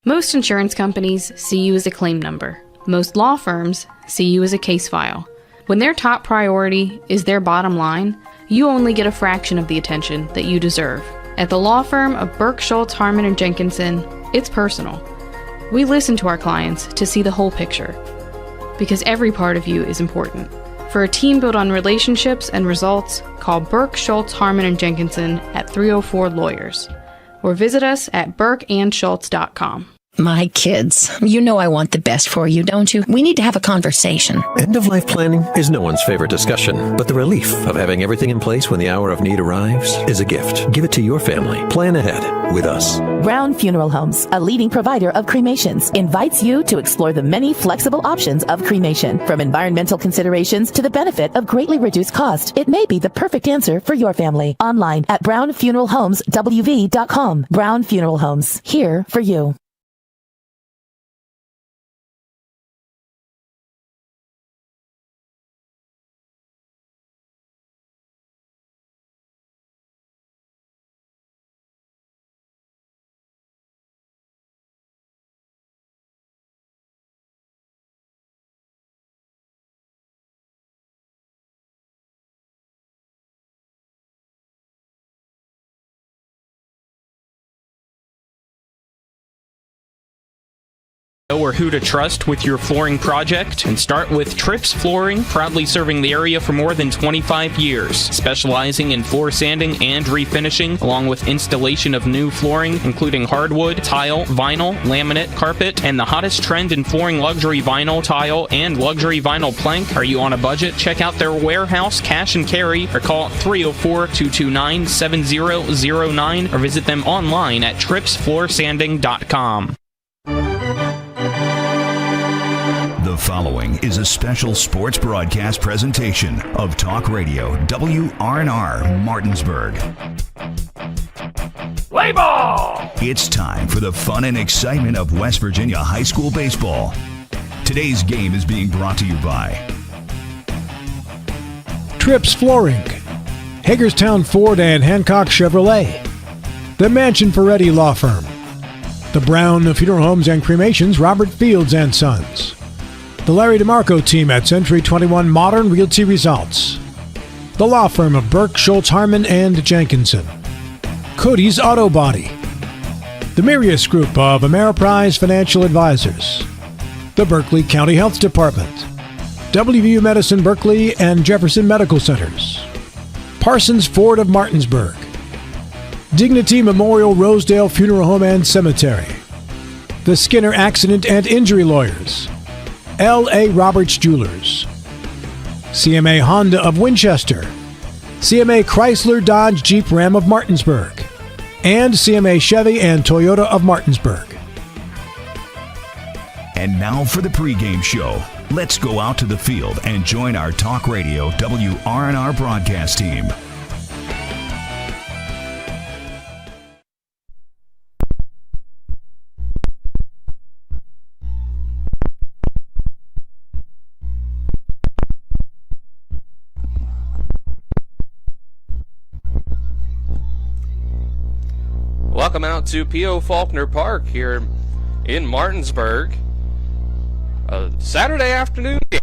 Most insurance companies see you as a claim number. Most law firms see you as a case file. When their top priority is their bottom line, you only get a fraction of the attention that you deserve. At the law firm of Burke, Schultz, Harmon & Jenkinson, it's personal. We listen to our clients to see the whole picture, because every part of you is important. For a team built on relationships and results, call Burke, Schultz, Harmon & Jenkinson at 304-LAWYERS, or visit us at burkeandschultz.com. My kids, you know I want the best for you, don't you? We need to have a conversation. End-of-life planning is no one's favorite discussion, but the relief of having everything in place when the hour of need arrives is a gift. Give it to your family. Plan ahead with us. Brown Funeral Homes, a leading provider of cremations, invites you to explore the many flexible options of cremation. From environmental considerations to the benefit of greatly reduced cost, it may be the perfect answer for your family. Online at brownfuneralhomeswv.com. Brown Funeral Homes, here for you. Or who to trust with your flooring project? And start with Trips Flooring, proudly serving the area for more than 25 years, specializing in floor sanding and refinishing, along with installation of new flooring, including hardwood, tile, vinyl, laminate, carpet, and the hottest trend in flooring, luxury vinyl, tile, and luxury vinyl plank. Are you on a budget? Check out their warehouse, cash and carry, or call 304-229-7009, or visit them online at tripsfloorsanding.com. The following is a special sports broadcast presentation of Talk Radio WRNR Martinsburg. Play ball! It's time for the fun and excitement of West Virginia high school baseball. Today's game is being brought to you by Trips Flooring, Hagerstown Ford and Hancock Chevrolet, the Mansion Ferretti Law Firm, the Brown Funeral Homes and Cremations, Robert Fields and Sons, the Larry DeMarco team at Century 21 Modern Realty Results, the law firm of Burke, Schultz, Harmon & Jenkinson, Cody's Auto Body, the Mirius Group of Ameriprise Financial Advisors, the Berkeley County Health Department, WVU Medicine Berkeley and Jefferson Medical Centers, Parsons Ford of Martinsburg, Dignity Memorial Rosedale Funeral Home and Cemetery, the Skinner Accident and Injury Lawyers, L.A. Roberts Jewelers, CMA Honda of Winchester, CMA Chrysler Dodge Jeep Ram of Martinsburg, and CMA Chevy and Toyota of Martinsburg. And now for the pregame show. Let's go out to the field and join our Talk Radio WRNR broadcast team. Welcome out to P.O. Faulkner Park here in Martinsburg. A Saturday afternoon game.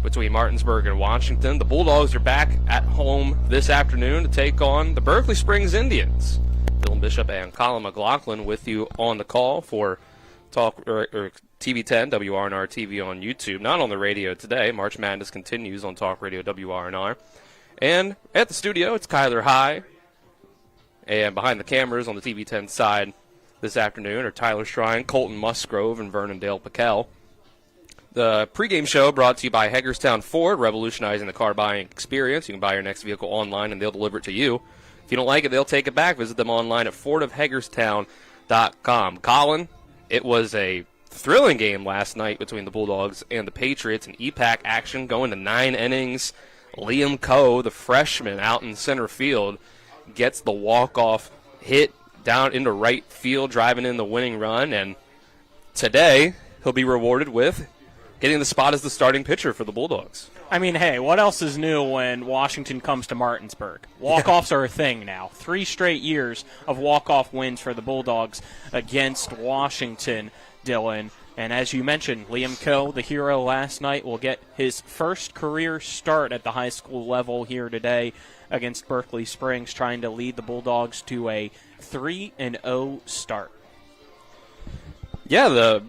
Between Martinsburg and Washington. The Bulldogs are back at home this afternoon to take on the Berkeley Springs Indians. Dylan Bishop and Colin McLaughlin with you on the call for Talk or TV10, WRNR TV on YouTube, not on the radio today. March Madness continues on Talk Radio WRNR. And at the studio, it's Kyler High. And behind the cameras on the TV10 side this afternoon are Tyler Shrine, Colton Musgrove, and Vernon Dale Piquel. The pregame show brought to you by Hagerstown Ford, revolutionizing the car buying experience. You can buy your next vehicle online, and they'll deliver it to you. If you don't like it, they'll take it back. Visit them online at fordofhagerstown.com. Colin, it was a thrilling game last night between the Bulldogs and the Patriots in EPAC action going to 9 innings. Liam Coe, the freshman out in center field, gets the walk-off hit down into right field, driving in the winning run. And today he'll be rewarded with getting the spot as the starting pitcher for the Bulldogs. I mean, hey, what else is new when Washington comes to Martinsburg? Walk-offs are a thing now. 3 straight years of walk-off wins for the Bulldogs against Washington, Dylan. And as you mentioned, Liam Coe, the hero last night, will get his first career start at the high school level here today against Berkeley Springs, trying to lead the Bulldogs to a 3-0 start. Yeah,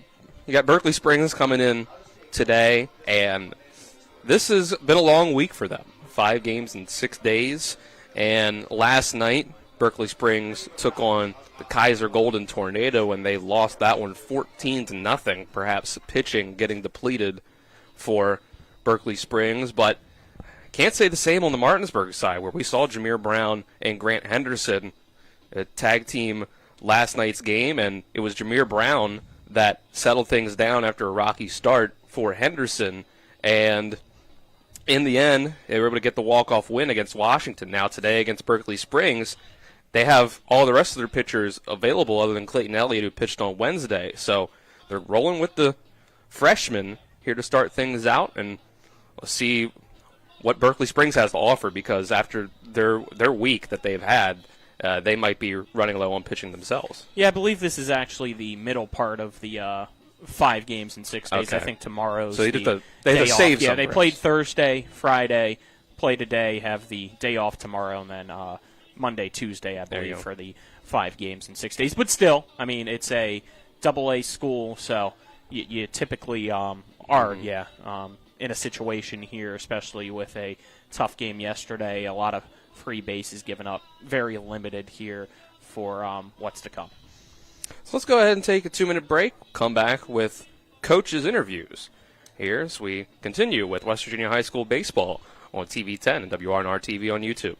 you got Berkeley Springs coming in today, and this has been a long week for them. 5 games in 6 days, and last night Berkeley Springs took on the Kaiser Golden Tornado, and they lost that one 14-0. Perhaps pitching getting depleted for Berkeley Springs, but can't say the same on the Martinsburg side, where we saw Jameer Brown and Grant Henderson tag team last night's game, and it was Jameer Brown that settled things down after a rocky start for Henderson, and in the end, they were able to get the walk-off win against Washington. Now today against Berkeley Springs, they have all the rest of their pitchers available other than Clayton Elliott, who pitched on Wednesday. So they're rolling with the freshmen here to start things out, and we'll see what Berkeley Springs has to offer, because after their week that they've had, they might be running low on pitching themselves. Yeah, I believe this is actually the middle part of the 5 games in 6 days. Okay. I think tomorrow's so they the they day save off. Yeah, they rest. played Thursday, Friday, play today, have the day off tomorrow, and then Monday, Tuesday, I believe, for the 5 games in 6 days. But still, I mean, it's a AA school, so you typically are, in a situation here, especially with a tough game yesterday, a lot of free bases given up, very limited here for what's to come. So let's go ahead and take a 2-minute break. Come back with coaches' interviews here as we continue with West Virginia High School baseball on TV 10 and WRNR TV on YouTube.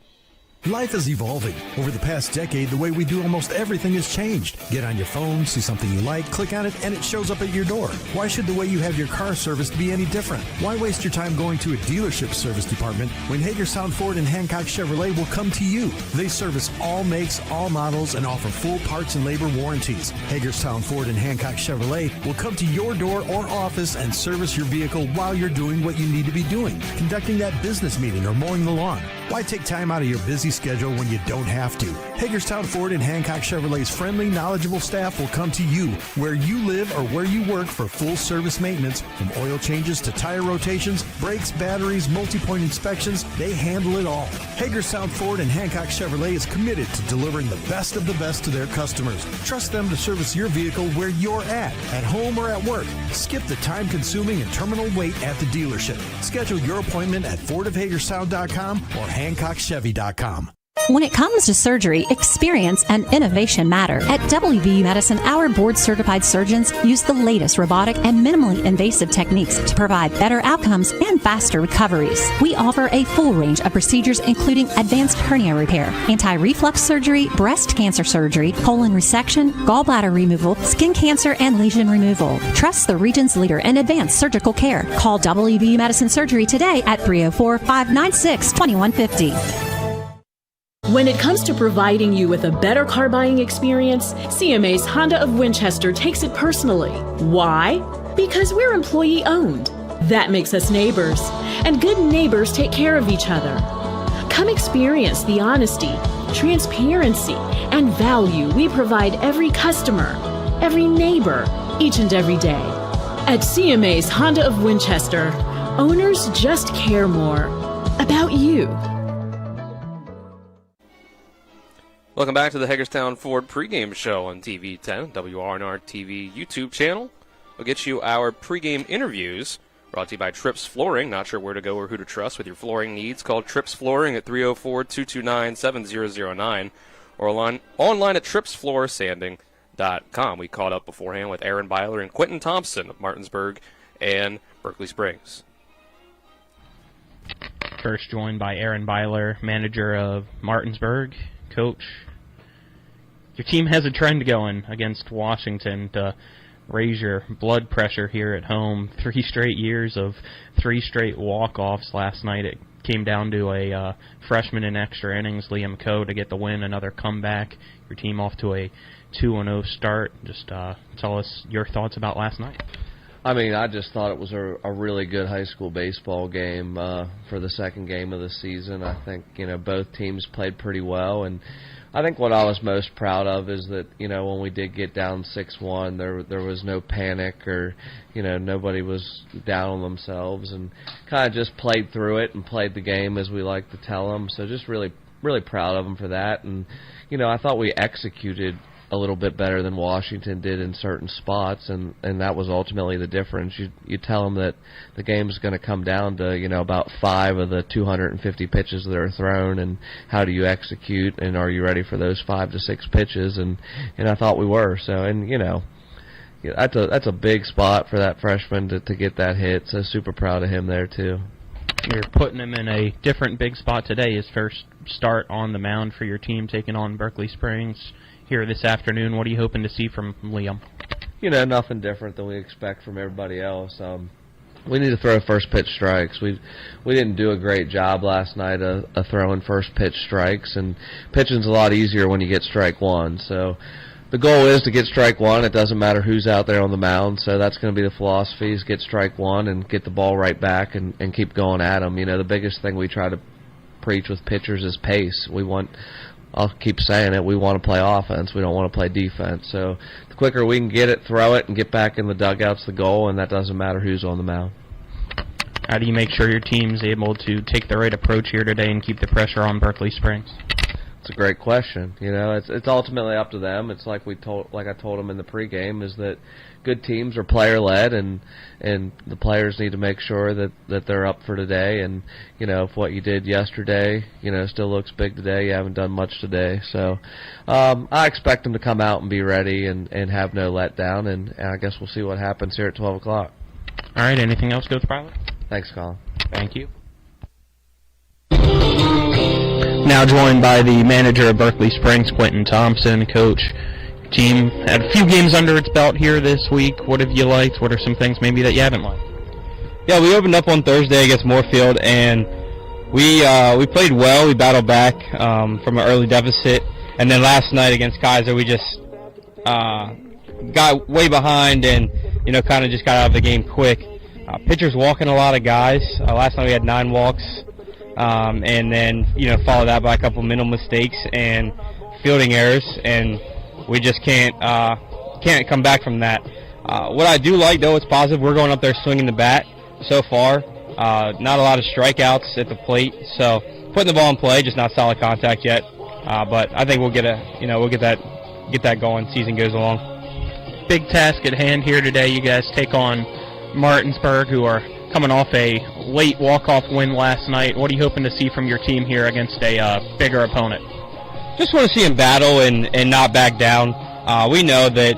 Life is evolving. Over the past decade, the way we do almost everything has changed. Get on your phone, see something you like, click on it, and it shows up at your door. Why should the way you have your car serviced be any different? Why waste your time going to a dealership service department when Hagerstown Ford and Hancock Chevrolet will come to you? They service all makes, all models, and offer full parts and labor warranties. Hagerstown Ford and Hancock Chevrolet will come to your door or office and service your vehicle while you're doing what you need to be doing, conducting that business meeting or mowing the lawn. Why take time out of your busy schedule when you don't have to? Hagerstown Ford and Hancock Chevrolet's friendly, knowledgeable staff will come to you where you live or where you work for full service maintenance, from oil changes to tire rotations, brakes, batteries, multi-point inspections. They handle it all. Hagerstown Ford and Hancock Chevrolet is committed to delivering the best of the best to their customers. Trust them to service your vehicle where you're at home or at work. Skip the time-consuming and terminal wait at the dealership. Schedule your appointment at fordofhagerstown.com or hancockchevy.com. When it comes to surgery, experience and innovation matter. At WVU Medicine, our board-certified surgeons use the latest robotic and minimally invasive techniques to provide better outcomes and faster recoveries. We offer a full range of procedures, including advanced hernia repair, anti-reflux surgery, breast cancer surgery, colon resection, gallbladder removal, skin cancer, and lesion removal. Trust the region's leader in advanced surgical care. Call WVU Medicine Surgery today at 304-596-2150. When it comes to providing you with a better car buying experience, CMA's Honda of Winchester takes it personally. Why? Because we're employee owned. That makes us neighbors, and good neighbors take care of each other. Come experience the honesty, transparency, and value we provide every customer, every neighbor, each and every day. At CMA's Honda of Winchester, owners just care more about you. Welcome back to the Hagerstown Ford pregame show on TV 10, WRNR TV YouTube channel. We'll get you our pregame interviews, brought to you by Trips Flooring. Not sure where to go or who to trust with your flooring needs? Call Trips Flooring at 304-229-7009 or online at tripsfloorsanding.com. We caught up beforehand with Aaron Byler and Quentin Thompson of Martinsburg and Berkeley Springs. First joined by Aaron Byler, manager of Martinsburg. Coach, your team has a trend going against Washington to raise your blood pressure here at home. 3 straight years of 3 straight walk-offs. Last night it came down to a freshman in extra innings, Liam Coe, to get the win, another comeback. Your team off to a 2-0 start. Just tell us your thoughts about last night. I mean, I just thought it was a really good high school baseball game for the second game of the season. I think, both teams played pretty well, and I think what I was most proud of is that, when we did get down 6-1, there was no panic or, nobody was down on themselves, and kind of just played through it and played the game as we like to tell them. So just really, really proud of them for that. And, I thought we executed a little bit better than Washington did in certain spots, and that was ultimately the difference. You tell them that the game's going to come down to about 5 of the 250 pitches that are thrown, and how do you execute, and are you ready for those 5 to 6 pitches? And I thought we were. So, and that's a big spot for that freshman to get that hit. So super proud of him there too. You're putting him in a different big spot today. His first start on the mound for your team, taking on Berkeley Springs here this afternoon. What are you hoping to see from Liam? Nothing different than we expect from everybody else. We need to throw first pitch strikes. We didn't do a great job last night of throwing first pitch strikes, and pitching's a lot easier when you get strike one. So the goal is to get strike one. It doesn't matter who's out there on the mound. So that's going to be the philosophy, is get strike one and get the ball right back and keep going at them. The biggest thing we try to preach with pitchers is pace. I'll keep saying it, we want to play offense. We don't want to play defense. So the quicker we can get it, throw it, and get back in the dugout's the goal, and that doesn't matter who's on the mound. How do you make sure your team's able to take the right approach here today and keep the pressure on Berkeley Springs? It's a great question. It's ultimately up to them. It's like I told them in the pregame, is that good teams are player-led, and the players need to make sure that they're up for today. And if what you did yesterday, still looks big today, you haven't done much today. So I expect them to come out and be ready and have no letdown. And I guess we'll see what happens here at 12 o'clock. All right. Anything else, Coach Pilot? Thanks, Colin. Thank you. Now joined by the manager of Berkeley Springs, Quentin Thompson. Coach, team had a few games under its belt here this week. What have you liked? What are some things maybe that you haven't liked? Yeah, we opened up on Thursday against Moorfield, and we played well. We battled back from an early deficit, and then last night against Kaiser, we just got way behind and kind of just got out of the game quick. Pitchers walking a lot of guys. Last night we had 9 walks. And then, follow that by a couple mental mistakes and fielding errors, and we just can't come back from that. What I do like, though, it's positive. We're going up there swinging the bat so far. Not a lot of strikeouts at the plate, so putting the ball in play, just not solid contact yet. But I think we'll get that going. Season goes along. Big task at hand here today. You guys take on Martinsburg, who are coming off a late walk-off win last night. What are you hoping to see from your team here against a bigger opponent? Just want to see them battle and not back down. We know that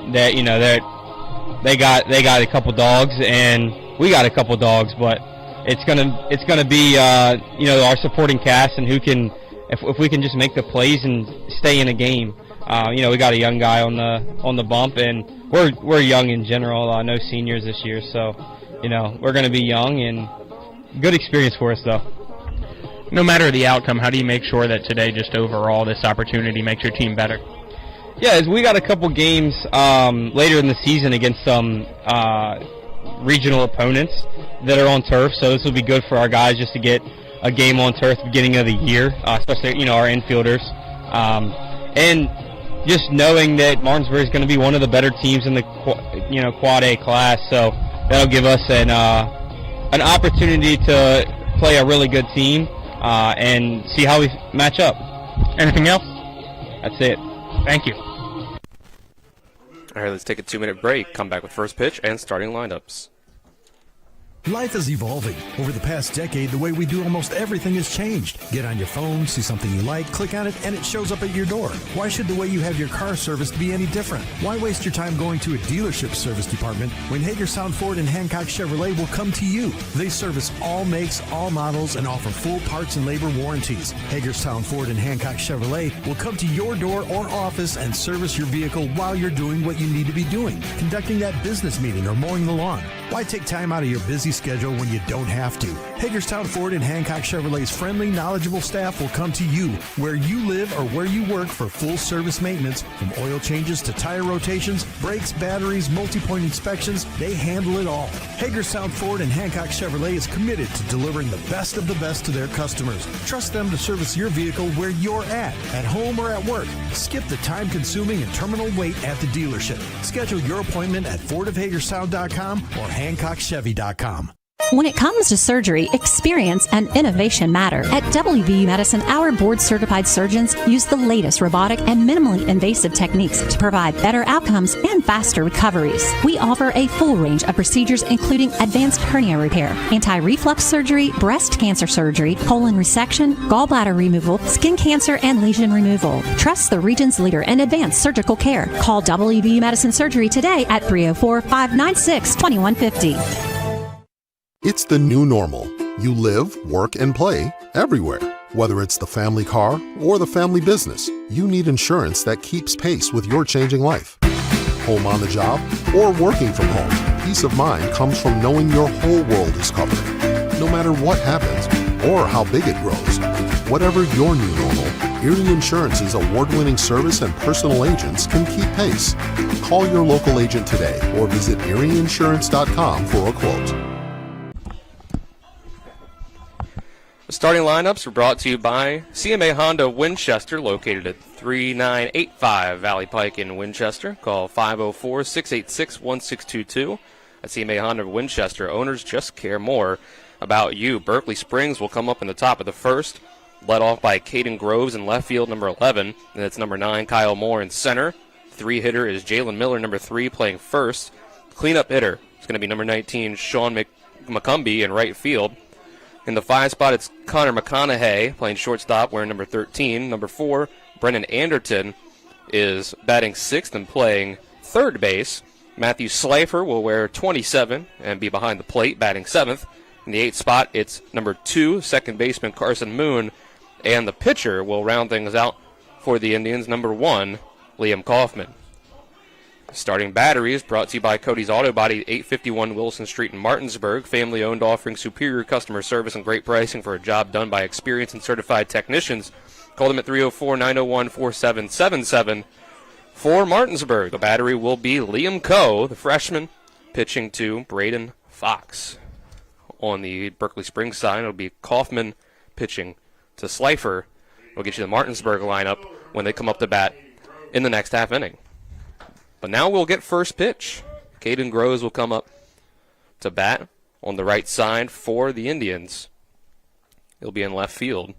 they got a couple dogs and we got a couple dogs, but it's gonna be our supporting cast and who can, if we can just make the plays and stay in a game. We got a young guy on the bump, and we're young in general. No seniors this year, so we're going to be young, and good experience for us, though. No matter the outcome, how do you make sure that today, just overall, this opportunity makes your team better? Yeah, as we got a couple games later in the season against some regional opponents that are on turf, so this will be good for our guys just to get a game on turf at the beginning of the year, especially our infielders. And just knowing that Martinsburg is going to be one of the better teams in the Quad A class, so that'll give us an opportunity to play a really good team and see how we match up. Anything else? That's it. Thank you. All right, let's take a 2-minute break. Come back with first pitch and starting lineups. Life is evolving. Over the past decade, the way we do almost everything has changed. Get on your phone, see something you like, click on it, and it shows up at your door. Why should the way you have your car serviced be any different? Why waste your time going to a dealership service department when Hagerstown Ford and Hancock Chevrolet will come to you? They service all makes, all models, and offer full parts and labor warranties. Hagerstown Ford and Hancock Chevrolet will come to your door or office and service your vehicle while you're doing what you need to be doing, conducting that business meeting or mowing the lawn. Why take time out of your busy schedule when you don't have to? Hagerstown Ford and Hancock Chevrolet's friendly, knowledgeable staff will come to you where you live or where you work for full service maintenance. From oil changes to tire rotations, brakes, batteries, multi-point inspections, they handle it all. Hagerstown Ford and Hancock Chevrolet is committed to delivering the best of the best to their customers. Trust them to service your vehicle where you're at home or at work. Skip the time-consuming and terminal wait at the dealership. Schedule your appointment at fordofhagerstown.com or HancockChevy.com. When it comes to surgery, experience and innovation matter. At WVU Medicine, our board-certified surgeons use the latest robotic and minimally invasive techniques to provide better outcomes and faster recoveries. We offer a full range of procedures including advanced hernia repair, anti-reflux surgery, breast cancer surgery, colon resection, gallbladder removal, skin cancer, and lesion removal. Trust the region's leader in advanced surgical care. Call WVU Medicine Surgery today at 304-596-2150. It's the new normal. You live, work, and play everywhere. Whether it's the family car or the family business, you need insurance that keeps pace with your changing life. Home on the job or working from home, peace of mind comes from knowing your whole world is covered. No matter what happens or how big it grows, whatever your new normal, Erie Insurance's award-winning service and personal agents can keep pace. Call your local agent today or visit erieinsurance.com for a quote. The starting lineups were brought to you by CMA Honda Winchester, located at 3985 Valley Pike in Winchester. Call 504-686-1622. At CMA Honda Winchester, owners just care more about you. Berkeley Springs will come up in the top of the first, led off by Caden Groves in left field, number 11. And it's number 9, Kyle Moore in center. Three-hitter is Jalen Miller, number 3, playing first. Cleanup hitter is going to be number 19, Sean McCumbee in right field. In the 5 spot, it's Connor McConaughey playing shortstop, wearing number 13. Number 4, Brennan Anderton is batting 6th and playing third base. Matthew Slifer will wear 27 and be behind the plate, batting 7th. In the 8th spot, it's number 2, second baseman Carson Moon. And the pitcher will round things out for the Indians, number 1, Liam Kaufman. Starting battery is brought to you by Cody's Auto Body, 851 Wilson Street in Martinsburg. Family-owned, offering superior customer service and great pricing for a job done by experienced and certified technicians. Call them at 304-901-4777. For Martinsburg, the battery will be Liam Coe, the freshman, pitching to Braden Fox. On the Berkeley Springs side, it'll be Kaufman pitching to Slifer. We'll get you the Martinsburg lineup when they come up to bat in the next half inning. But now we'll get first pitch. Caden Groves will come up to bat on the right side for the Indians. He'll be in left field,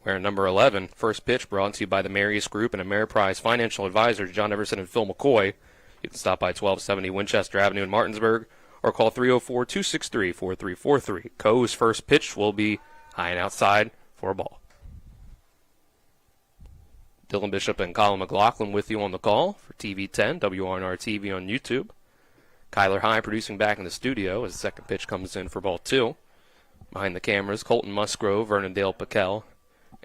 wearing number 11. First pitch brought to you by the Marius Group and Ameriprise Financial Advisors, John Everson and Phil McCoy. You can stop by 1270 Winchester Avenue in Martinsburg or call 304-263-4343. Coe's first pitch will be high and outside for a ball. Dylan Bishop and Colin McLaughlin with you on the call for TV10, WRNR TV on YouTube. Kyler High producing back in the studio as the second pitch comes in for ball 2. Behind the cameras, Colton Musgrove, Vernon Dale Piquel,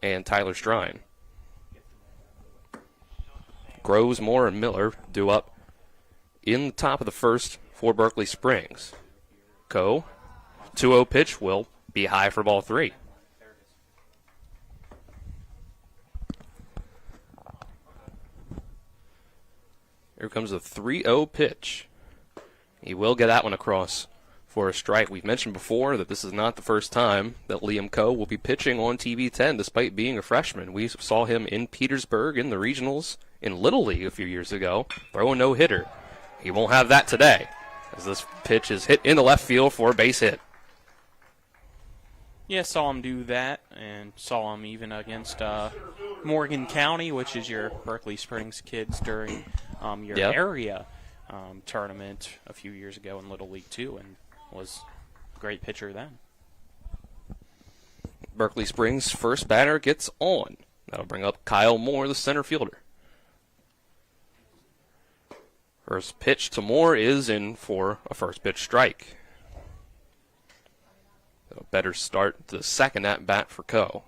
and Tyler Strine. Groves, Moore, and Miller due up in the top of the first for Berkeley Springs. Coe, 2-0 pitch will be high for ball 3. Here comes a 3-0 pitch. He will get that one across for a strike. We've mentioned before that this is not the first time that Liam Coe will be pitching on TV10 despite being a freshman. We saw him in Petersburg in the regionals in Little League a few years ago, throw a no-hitter. He won't have that today as this pitch is hit in the left field for a base hit. Yeah, saw him do that, and saw him even against Morgan County, which is your Berkeley Springs kids during your area tournament a few years ago in Little League 2, and was a great pitcher then. Berkeley Springs' first batter gets on. That'll bring up Kyle Moore, the center fielder. First pitch to Moore is in for a first pitch strike. A better start to the second at bat for Coe.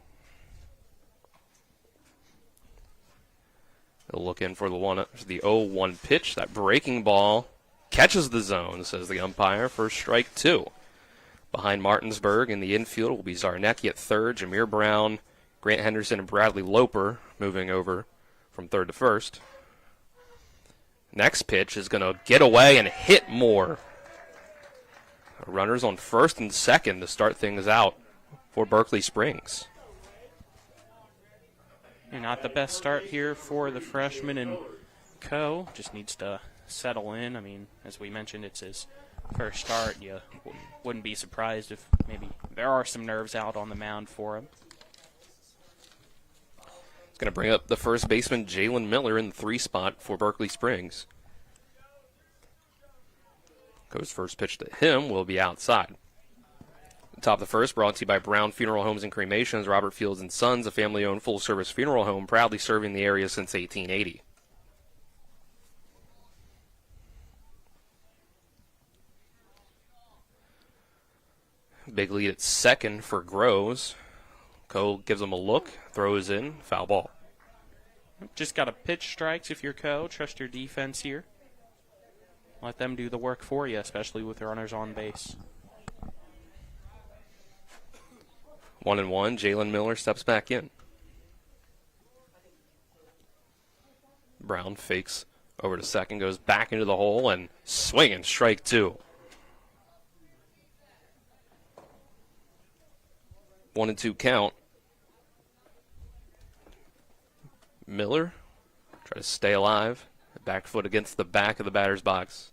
They'll look in for the 0-1 pitch. That breaking ball catches the zone, says the umpire, for strike 2. Behind Martinsburg in the infield will be Zarnecki at third, Jameer Brown, Grant Henderson, and Bradley Loper moving over from third to first. Next pitch is going to get away and hit Moore. Runners on first and second to start things out for Berkeley Springs. Not the best start here for the freshman and Co. Just needs to settle in. I mean, as we mentioned, it's his first start. You wouldn't be surprised if maybe there are some nerves out on the mound for him. It's going to bring up the first baseman, Jalen Miller, in the 3 spot for Berkeley Springs. Co's first pitch to him will be outside. Top of the first, brought to you by Brown Funeral Homes and Cremations, Robert Fields & Sons, a family-owned full-service funeral home proudly serving the area since 1880. Big lead at second for Groves. Co gives him a look, throws in, foul ball. Just got to pitch strikes if you're Co. Trust your defense here. Let them do the work for you, especially with runners on base. 1-1, Jalen Miller steps back in. Brown fakes over to second, goes back into the hole, and swinging, strike 2. 1-2 count. Miller try to stay alive. Back foot against the back of the batter's box.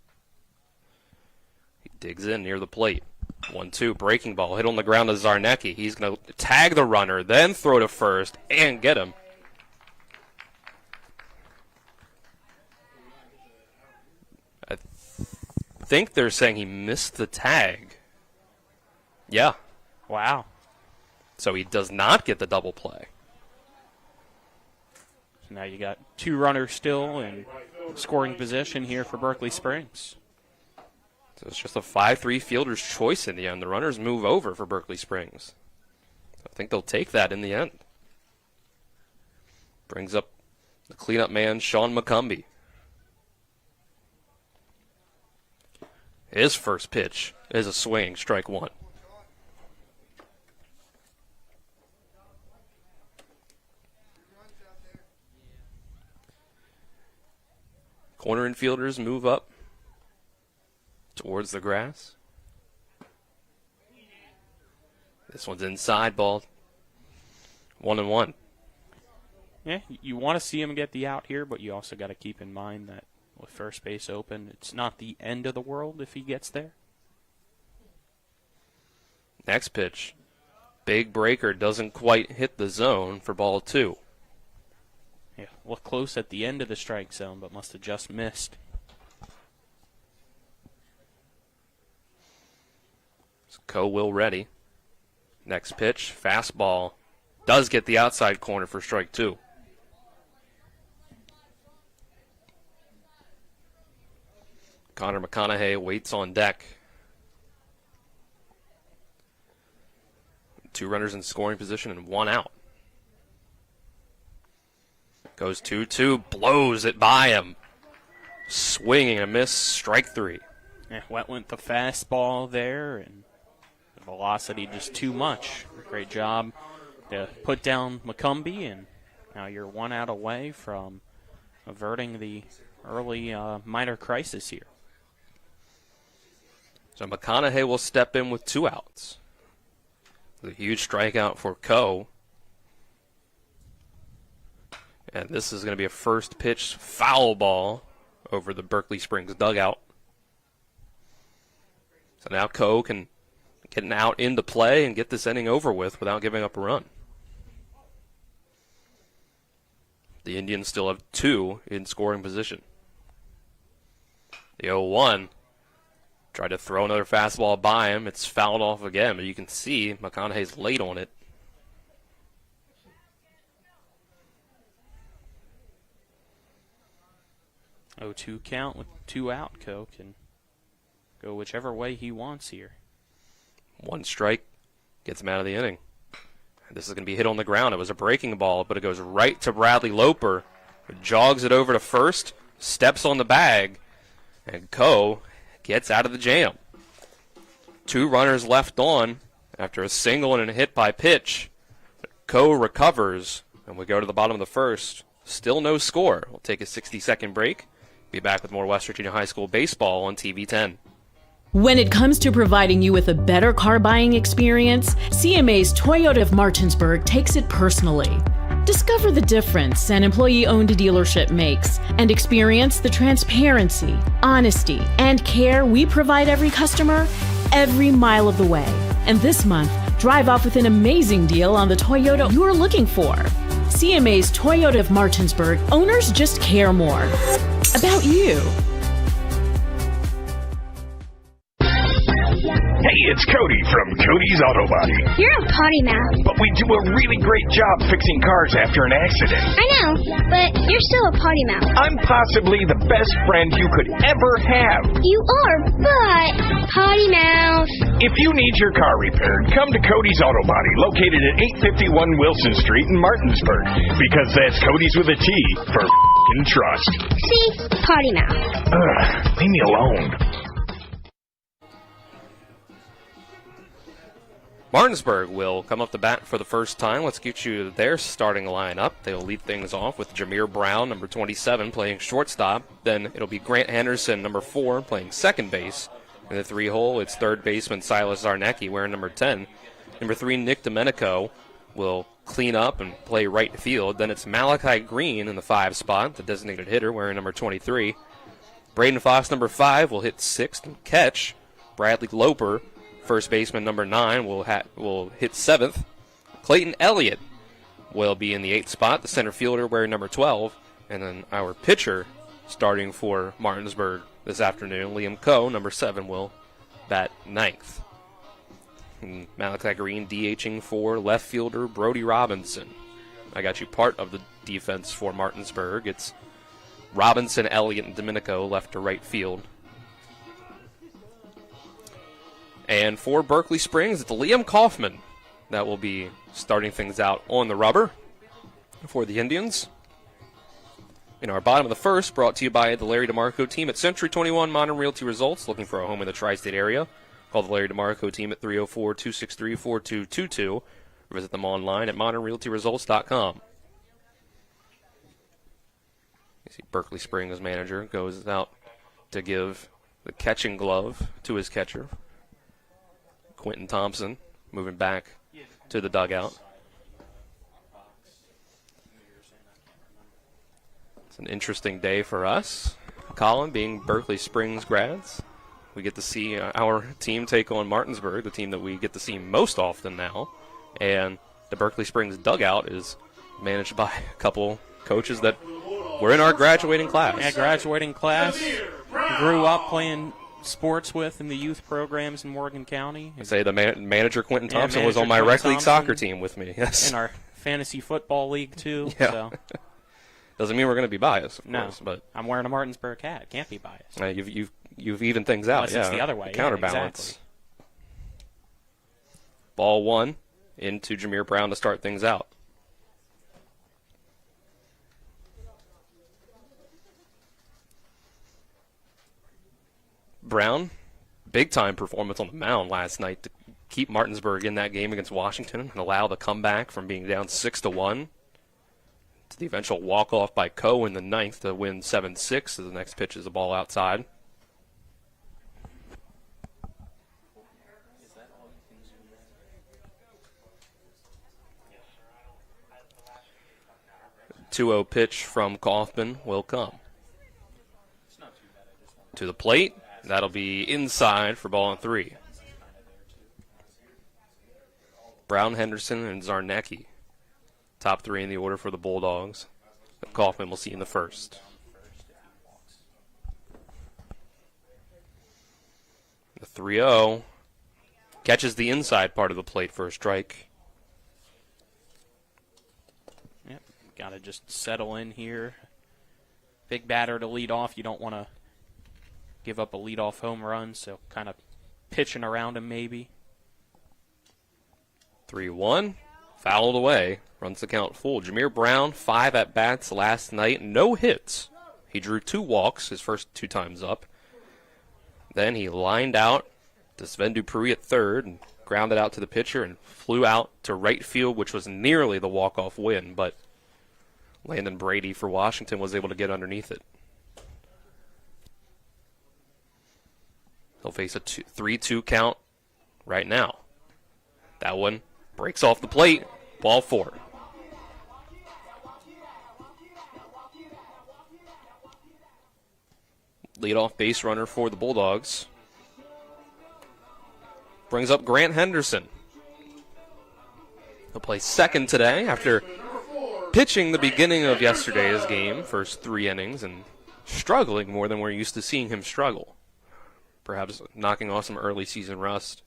He digs in near the plate. 1-2, breaking ball, hit on the ground to Zarnecki. He's going to tag the runner, then throw to first, and get him. I think they're saying he missed the tag. Yeah. Wow. So he does not get the double play. So now you got 2 runners still in scoring position here for Berkeley Springs. So it's just a 5-3 fielder's choice in the end. The runners move over for Berkeley Springs. I think they'll take that in the end. Brings up the cleanup man, Sean McCumbee. His first pitch is a swing, strike 1. Corner infielders move up towards the grass. This one's inside, ball. 1-1. Yeah, you want to see him get the out here, but you also got to keep in mind that with first base open, it's not the end of the world if he gets there. Next pitch. Big breaker, doesn't quite hit the zone for ball 2. Yeah, look close at the end of the strike zone, but must have just missed. Co will ready. Next pitch, fastball. Does get the outside corner for strike 2. Connor McConaughey waits on deck. 2 runners in scoring position and 1 out. Goes 2-2, blows it by him. Swinging a miss, strike 3. Yeah, went the fastball there, and the velocity just too much. Great job to put down McCumbee, and now you're 1 out away from averting the early minor crisis here. So McConaughey will step in with 2 outs. A huge strikeout for Co. And this is going to be a first pitch foul ball over the Berkeley Springs dugout. So now Co can get an out into play and get this inning over with without giving up a run. The Indians still have 2 in scoring position. The 0-1 tried to throw another fastball by him. It's fouled off again, but you can see McConaughey's late on it. Oh, 2 count with 2 out. Co can go whichever way he wants here. 1 strike gets him out of the inning. This is going to be hit on the ground. It was a breaking ball, but it goes right to Bradley Loper. Jogs it over to first, steps on the bag, and Co gets out of the jam. 2 runners left on after a single and a hit by pitch. Coe recovers, and we go to the bottom of the first. Still no score. We'll take a 60-second break. Be back with more West Virginia High School baseball on TV 10. When it comes to providing you with a better car buying experience, CMA's Toyota of Martinsburg takes it personally. Discover the difference an employee-owned dealership makes and experience the transparency, honesty, and care we provide every customer every mile of the way. And this month, drive off with an amazing deal on the Toyota you're looking for. CMA's Toyota of Martinsburg, owners just care more about you. Hey, it's Cody from Cody's Auto Body. You're a potty mouth. But we do a really great job fixing cars after an accident. I know, but you're still a potty mouth. I'm possibly the best friend you could ever have. You are, but potty mouth. If you need your car repaired, come to Cody's Auto Body, located at 851 Wilson Street in Martinsburg. Because that's Cody's with a T for f***ing trust. See? Potty mouth. Leave me alone. Martinsburg will come up to bat for the first time. Let's get you their starting lineup. They'll lead things off with Jameer Brown, number 27, playing shortstop. Then it'll be Grant Henderson, number 4, playing second base. In the 3-hole, it's third baseman Silas Zarnecki, wearing number 10. Number 3, Nick Domenico, will clean up and play right field. Then it's Malachi Green in the 5 spot, the designated hitter, wearing number 23. Braden Fox, number 5, will hit 6th and catch. Bradley Loper, first baseman number 9, will hit 7th. Clayton Elliott will be in the 8th spot, the center fielder wearing number 12. And then our pitcher starting for Martinsburg this afternoon, Liam Coe, number 7, will bat 9th. And Malachi Green DHing for left fielder Brody Robinson. I got you part of the defense for Martinsburg. It's Robinson, Elliott, and Domenico left to right field. And for Berkeley Springs, it's Liam Kaufman that will be starting things out on the rubber for the Indians. In our bottom of the first, brought to you by the Larry DeMarco team at Century 21 Modern Realty Results. Looking for a home in the tri-state area? Call the Larry DeMarco team at 304-263-4222. Or visit them online at modernrealtyresults.com. You see Berkeley Springs manager goes out to give the catching glove to his catcher, Quentin Thompson, moving back to the dugout. It's an interesting day for us, Colin, being Berkeley Springs grads. We get to see our team take on Martinsburg, the team that we get to see most often now. And the Berkeley Springs dugout is managed by a couple coaches that were in our graduating class. Yeah, graduating class. Grew up playing sports with in the youth programs in Morgan County. I say the manager Quentin Thompson was on my rec league soccer team with me. Yes, in our fantasy football league too. Yeah. So. Doesn't mean we're going to be biased, of course. But I'm wearing a Martinsburg hat. Can't be biased. You've evened things out. Unless it's the other way. Counterbalance. Exactly. Ball 1 into Jameer Brown to start things out. Brown, big-time performance on the mound last night to keep Martinsburg in that game against Washington and allow the comeback from being down 6-1 to the eventual walk-off by Coe in the 9th to win 7-6. So the next pitch is a ball outside. The 2-0 pitch from Kaufman will come. To the plate. That'll be inside for ball 3. Brown, Henderson, and Zarnecki. Top 3 in the order for the Bulldogs. That Kaufman will see in the first. The 3-0 catches the inside part of the plate for a strike. Yep, got to just settle in here. Big batter to lead off. You don't want to give up a leadoff home run, so kind of pitching around him maybe. 3-1, fouled away, runs the count full. Jameer Brown, 5 at-bats last night, no hits. He drew 2 walks his first 2 times up. Then he lined out to Sven Dupree at third and grounded out to the pitcher and flew out to right field, which was nearly the walk-off win, but Landon Brady for Washington was able to get underneath it. He'll face a 3-2 count right now. That one breaks off the plate. Ball 4. Leadoff base runner for the Bulldogs brings up Grant Henderson. He'll play second today after pitching the beginning of yesterday's game, first 3 innings, and struggling more than we're used to seeing him struggle. Perhaps knocking off some early season rust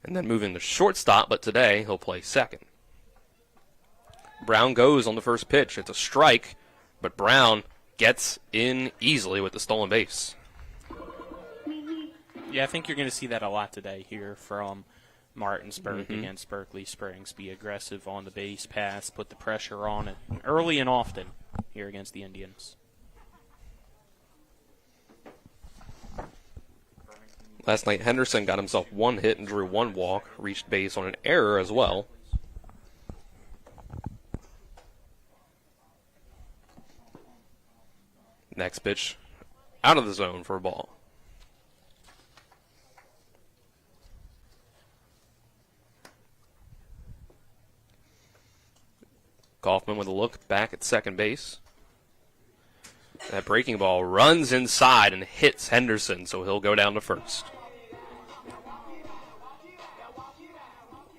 and then moving to shortstop, but today he'll play second. Brown goes on the first pitch. It's a strike, but Brown gets in easily with the stolen base. Yeah, I think you're going to see that a lot today here from Martinsburg against Berkeley Springs. Be aggressive on the base pass, put the pressure on it early and often here against the Indians. Last night, Henderson got himself 1 hit and drew 1 walk, reached base on an error as well. Next pitch, out of the zone for a ball. Kaufman with a look back at second base. That breaking ball runs inside and hits Henderson, so he'll go down to first.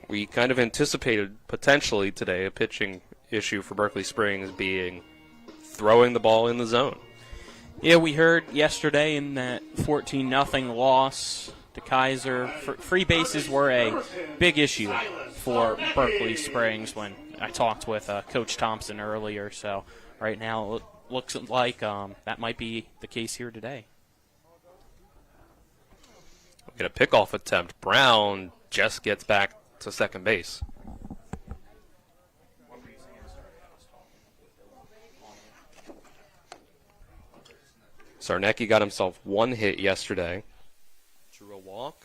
We kind of anticipated potentially today a pitching issue for Berkeley Springs being throwing the ball in the zone. Yeah, we heard yesterday in that 14-0 loss to Kaiser, free bases were a big issue for Berkeley Springs when I talked with Coach Thompson earlier. So right now it looks like that might be the case here today. We'll get a pickoff attempt. Brown just gets back to second base. Sarnecki got himself 1 hit yesterday. Drew a walk.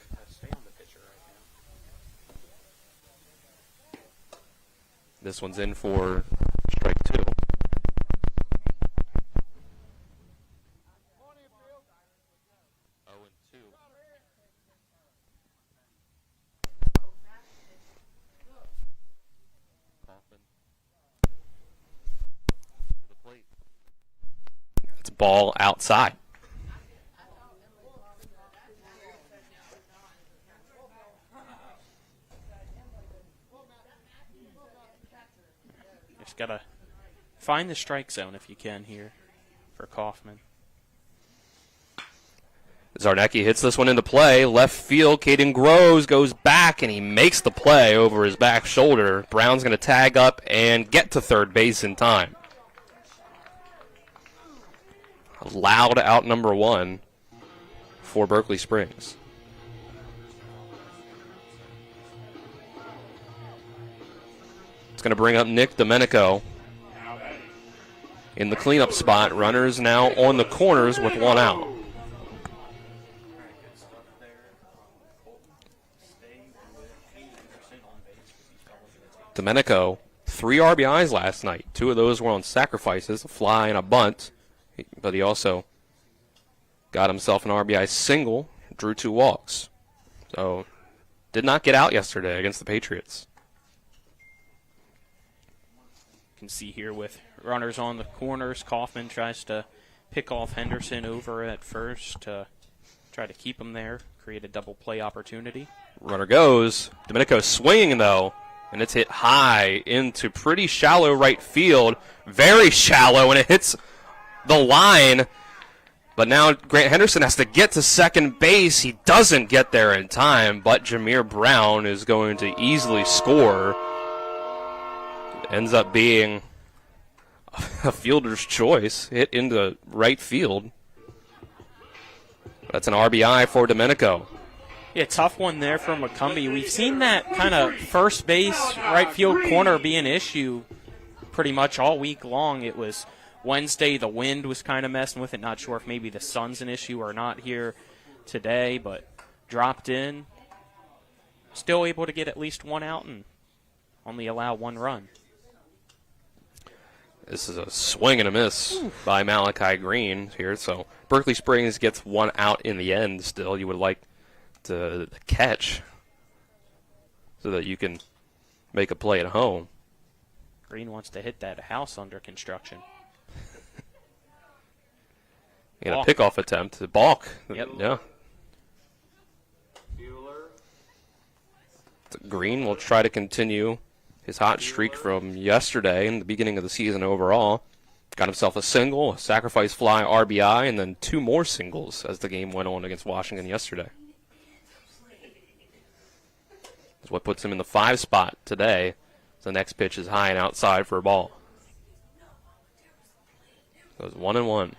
This one's in for strike 2. It's ball outside. Just got to find the strike zone if you can here for Kaufman. Zarnecki hits this one into play. Left field, Caden Groves goes back, and he makes the play over his back shoulder. Brown's going to tag up and get to third base in time. A loud out number 1 for Berkeley Springs. It's going to bring up Nick Domenico in the cleanup spot. Runners now on the corners with 1 out. Domenico, 3 RBIs last night. 2 of those were on sacrifices, a fly and a bunt. But he also got himself an RBI single, drew 2 walks. So, did not get out yesterday against the Patriots. You can see here with runners on the corners, Kaufman tries to pick off Henderson over at first to try to keep him there, create a double play opportunity. Runner goes. Domenico swinging, though, and it's hit high into pretty shallow right field. Very shallow, and it hits the line. But now Grant Henderson has to get to second base. He doesn't get there in time, but Jameer Brown is going to easily score. Ends up being a fielder's choice, hit into right field. That's an RBI for Domenico. Yeah, tough one there for McCumbee. We've seen that kind of first base, right field corner be an issue pretty much all week long. It was Wednesday, the wind was kind of messing with it. Not sure if maybe the sun's an issue or not here today, but dropped in. Still able to get at least one out and only allow one run. This is a swing and a miss by Malachi Green here. So Berkeley Springs gets one out in the end still. You would like to catch so that you can make a play at home. Green wants to hit that house under construction. In a pickoff attempt to balk. Yep. Yeah. So Green will try to continue his hot streak from yesterday and the beginning of the season overall. Got himself a single, a sacrifice fly RBI, and then 2 more singles as the game went on against Washington yesterday. That's what puts him in the 5 spot today. The next pitch is high and outside for a ball. Goes 1-1.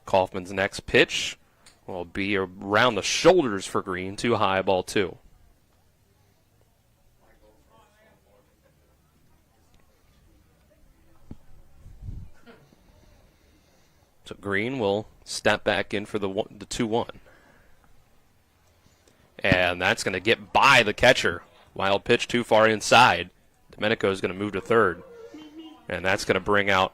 Kaufman's next pitch will be around the shoulders for Green. Too high, ball 2. So Green will step back in for the 2-1. And that's going to get by the catcher. Wild pitch too far inside. Domenico is going to move to third. And that's going to bring out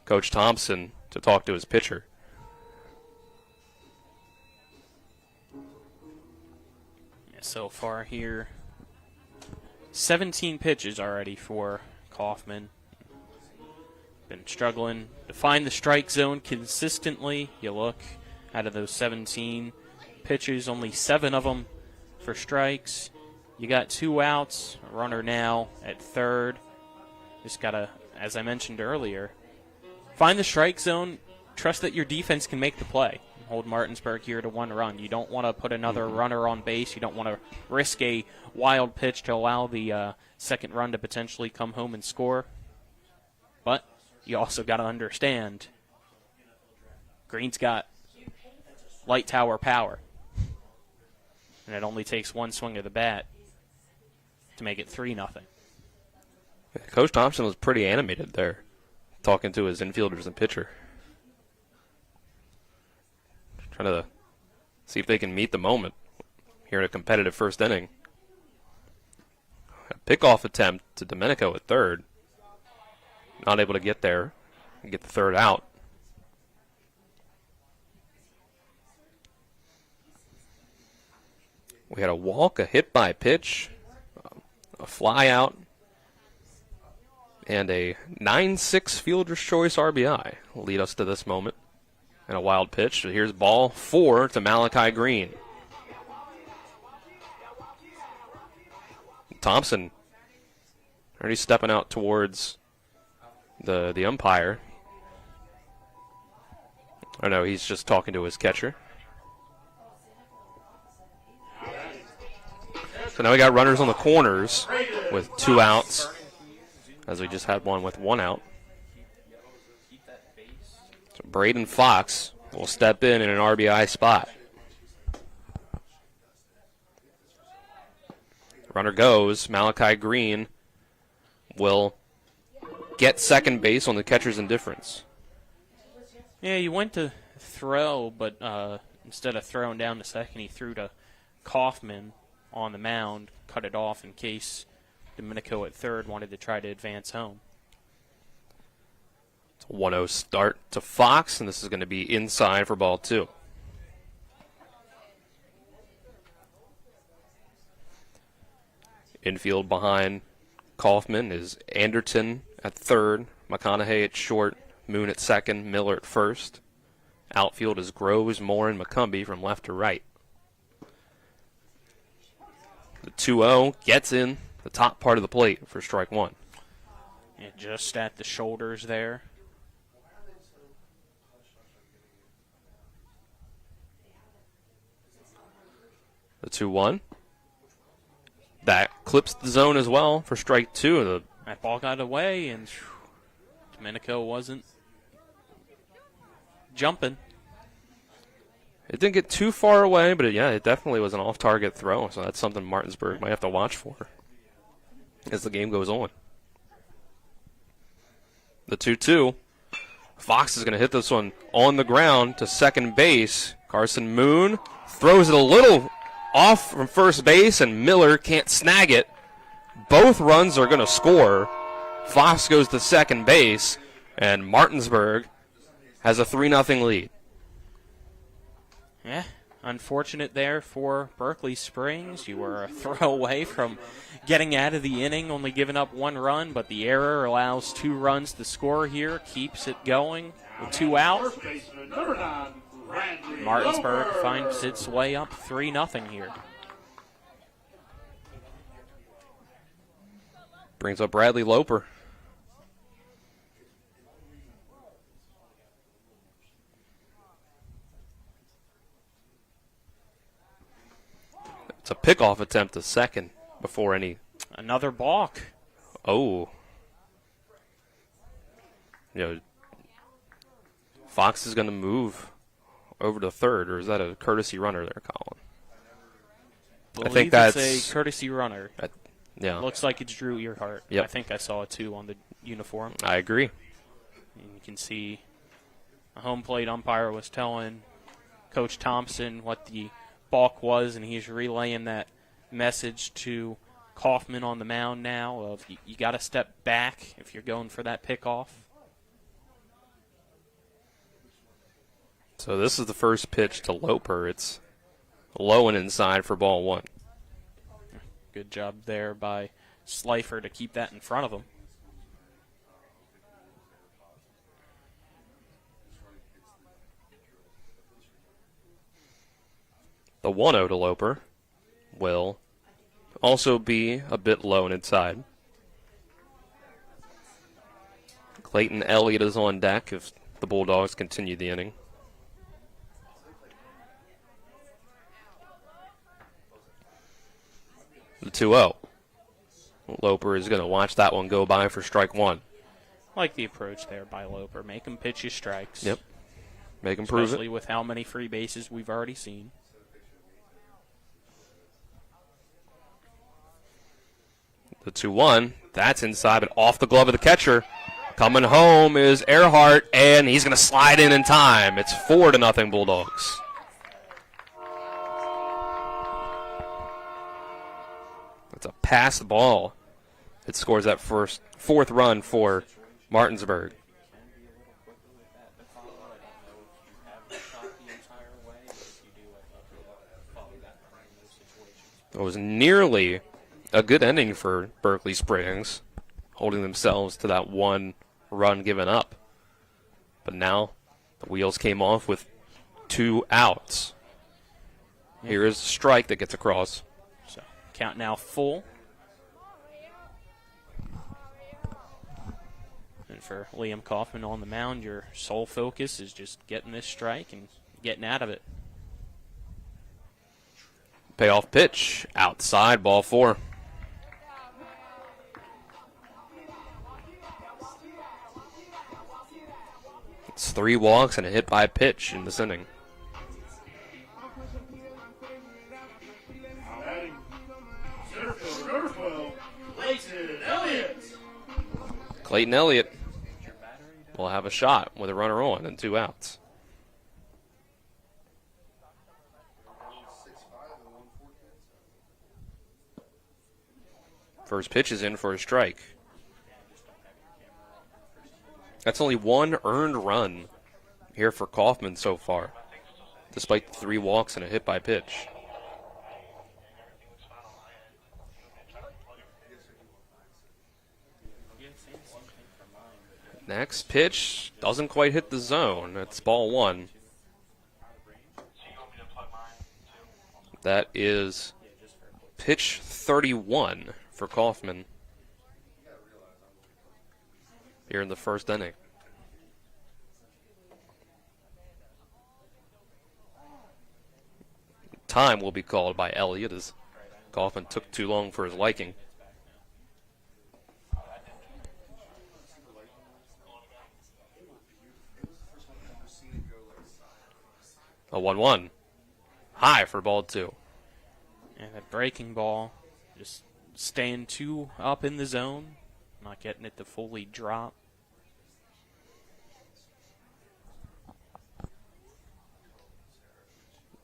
Coach Thompson to talk to his pitcher. So far here, 17 pitches already for Kaufman. Been struggling to find the strike zone consistently. You look, out of those 17 pitches, only 7 of them for strikes. You got 2 outs, a runner now at third. Just got to, as I mentioned earlier, find the strike zone, trust that your defense can make the play. Hold Martinsburg here to 1 run. You don't want to put another runner on base. You don't want to risk a wild pitch to allow the second run to potentially come home and score. But you also got to understand, Green's got light tower power. And it only takes 1 swing of the bat to make it 3-0. Coach Thompson was pretty animated there, talking to his infielders and pitcher. Trying to see if they can meet the moment here in a competitive first inning. A pickoff attempt to Domenico at third. Not able to get there and get the third out. We had a walk, a hit by pitch, a fly out, and a 9-6 fielder's choice RBI will lead us to this moment. And a wild pitch. So here's ball 4 to Malachi Green. Thompson already stepping out towards the umpire. Oh no, he's just talking to his catcher. So now we got runners on the corners with 2 outs, as we just had one with 1 out. So Braden Fox will step in an RBI spot. Runner goes. Malachi Green will get second base on the catcher's indifference. Yeah, he went to throw, but instead of throwing down to second, he threw to Kaufman on the mound, cut it off in case Domenico at third wanted to try to advance home. It's a 1-0 start to Fox, and this is going to be inside for ball 2. Infield behind Kaufman is Anderton at third, McConaughey at short, Moon at second, Miller at first. Outfield is Groves, Moore, and McCumbee from left to right. The 2-0 gets in the top part of the plate for strike 1. Yeah, just at the shoulders there. The 2-1. That clips the zone as well for strike 2. That ball got away, and Domenico wasn't jumping. It didn't get too far away, but it definitely was an off-target throw, so that's something Martinsburg might have to watch for as the game goes on. The 2-2. Fox is going to hit this one on the ground to second base. Carson Moon throws it a little off from first base, and Miller can't snag it. Both runs are going to score. Fox goes to second base, and Martinsburg has a 3-0 lead. Yeah, unfortunate there for Berkeley Springs. You were a throw away from getting out of the inning, only giving up 1 run, but the error allows 2 runs to score here, keeps it going with 2 out. Martinsburg finds its way up 3-0 here. Brings up Bradley Loper. It's a pickoff attempt to second before any. Another balk. Oh. Fox is going to move over to third, or is that a courtesy runner there, Colin? I think that's a courtesy runner. Yeah. Looks like it's Drew Earhart. Yep. I think I saw it too on the uniform. I agree. And you can see a home plate umpire was telling Coach Thompson what the balk was, and he's relaying that message to Kaufman on the mound now of you got to step back if you're going for that pickoff. So this is the first pitch to Loper. It's low and inside for ball 1. Good job there by Slifer to keep that in front of him. The 1-0 to Loper will also be a bit low and inside. Clayton Elliott is on deck if the Bulldogs continue the inning. The 2-0. Loper is going to watch that one go by for strike 1. Like the approach there by Loper. Make him pitch his strikes. Yep. Make him prove it. Especially with how many free bases we've already seen. The 2-1. That's inside, but off the glove of the catcher. Coming home is Earhart, and he's going to slide in time. It's 4-0 Bulldogs. It's a passed ball. It scores that fourth run for Martinsburg. It was nearly a good ending for Berkeley Springs, holding themselves to that 1 run given up. But now the wheels came off with 2 outs. Here is a strike that gets across. So count now full. And for Liam Kaufman on the mound, your sole focus is just getting this strike and getting out of it. Payoff pitch, outside, ball 4. It's 3 walks and a hit by pitch in this inning. Clayton Elliott will have a shot with a runner on and 2 outs. First pitch is in for a strike. That's only 1 earned run here for Kaufman so far, despite the 3 walks and a hit by pitch. Next pitch doesn't quite hit the zone. It's ball 1. That is pitch 31 for Kaufman here in the first inning. Time will be called by Elliott as Kaufman took too long for his liking. A 1-1. High for ball 2. And that breaking ball just staying too up in the zone, not getting it to fully drop.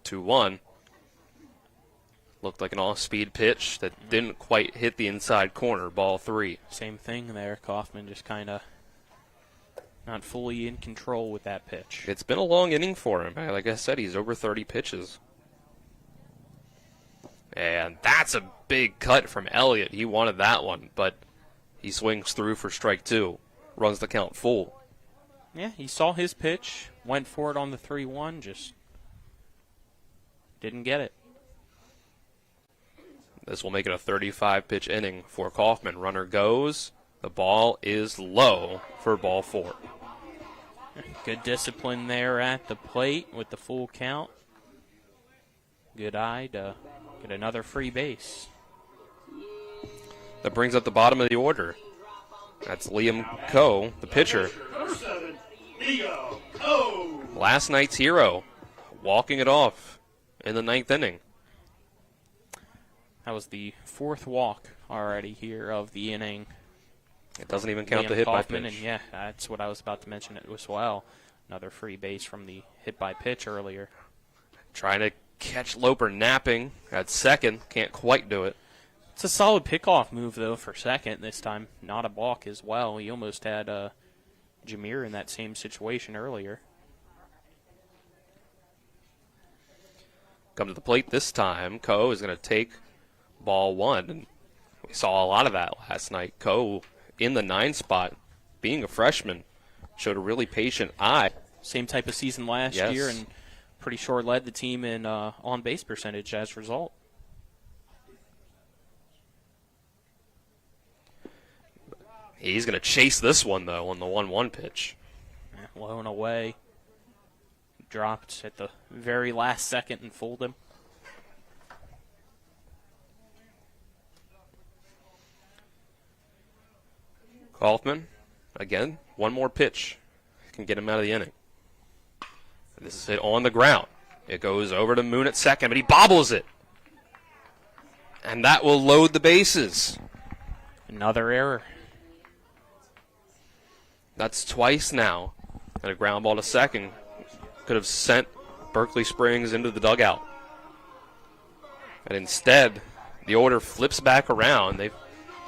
2-1. Looked like an off-speed pitch that didn't quite hit the inside corner. Ball 3. Same thing there. Kaufman just kind of not fully in control with that pitch. It's been a long inning for him. Like I said, he's over 30 pitches. And that's a big cut from Elliott. He wanted that one, but he swings through for strike 2. Runs the count full. Yeah, he saw his pitch, went for it on the 3-1, just didn't get it. This will make it a 35-pitch inning for Kaufman. Runner goes. The ball is low for ball 4. Good discipline there at the plate with the full count. Good eye to get another free base. That brings up the bottom of the order. That's Liam Coe, the pitcher. Last night's hero, walking it off in the 9th inning. That was the 4th walk already here of the inning. It doesn't even count Liam the hit Kaufman, by pitch. And yeah, that's what I was about to mention as well. Another free base from the hit by pitch earlier. Trying to catch Loper napping at second. Can't quite do it. It's a solid pickoff move, though, for second this time. Not a balk as well. He almost had Jameer in that same situation earlier. Come to the plate this time. Coe is going to take ball 1. And we saw a lot of that last night. Coe in the 9 spot, being a freshman, showed a really patient eye. Same type of season last year, and pretty sure led the team in on-base percentage as a result. He's going to chase this one, though, on the 1-1 pitch. Low and away. Dropped at the very last second and fooled him. Kaufman, again, one more pitch can get him out of the inning. This is hit on the ground. It goes over to Moon at second, but he bobbles it. And that will load the bases. Another error. That's twice now. And a ground ball to second could have sent Berkeley Springs into the dugout. And instead, the order flips back around. The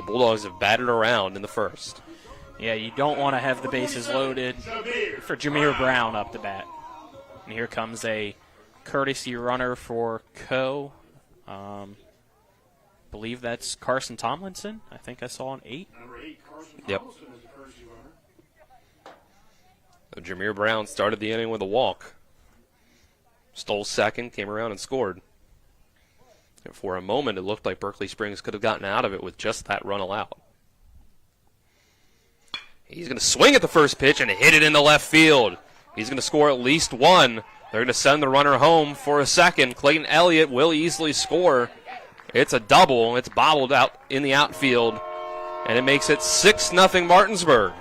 Bulldogs have batted around in the first. Yeah, you don't want to have the bases loaded for Jameer Brown up the bat. And here comes a courtesy runner for Coe. Believe that's Carson Tomlinson. I think I saw an 8. Yep. So Jameer Brown started the inning with a walk. Stole second, came around and scored. And for a moment, it looked like Berkeley Springs could have gotten out of it with just that run allowed. He's going to swing at the first pitch and hit it into left field. He's going to score at least one. They're going to send the runner home for a second. Clayton Elliott will easily score. It's a double. It's bobbled out in the outfield. And it makes it 6-0 Martinsburg.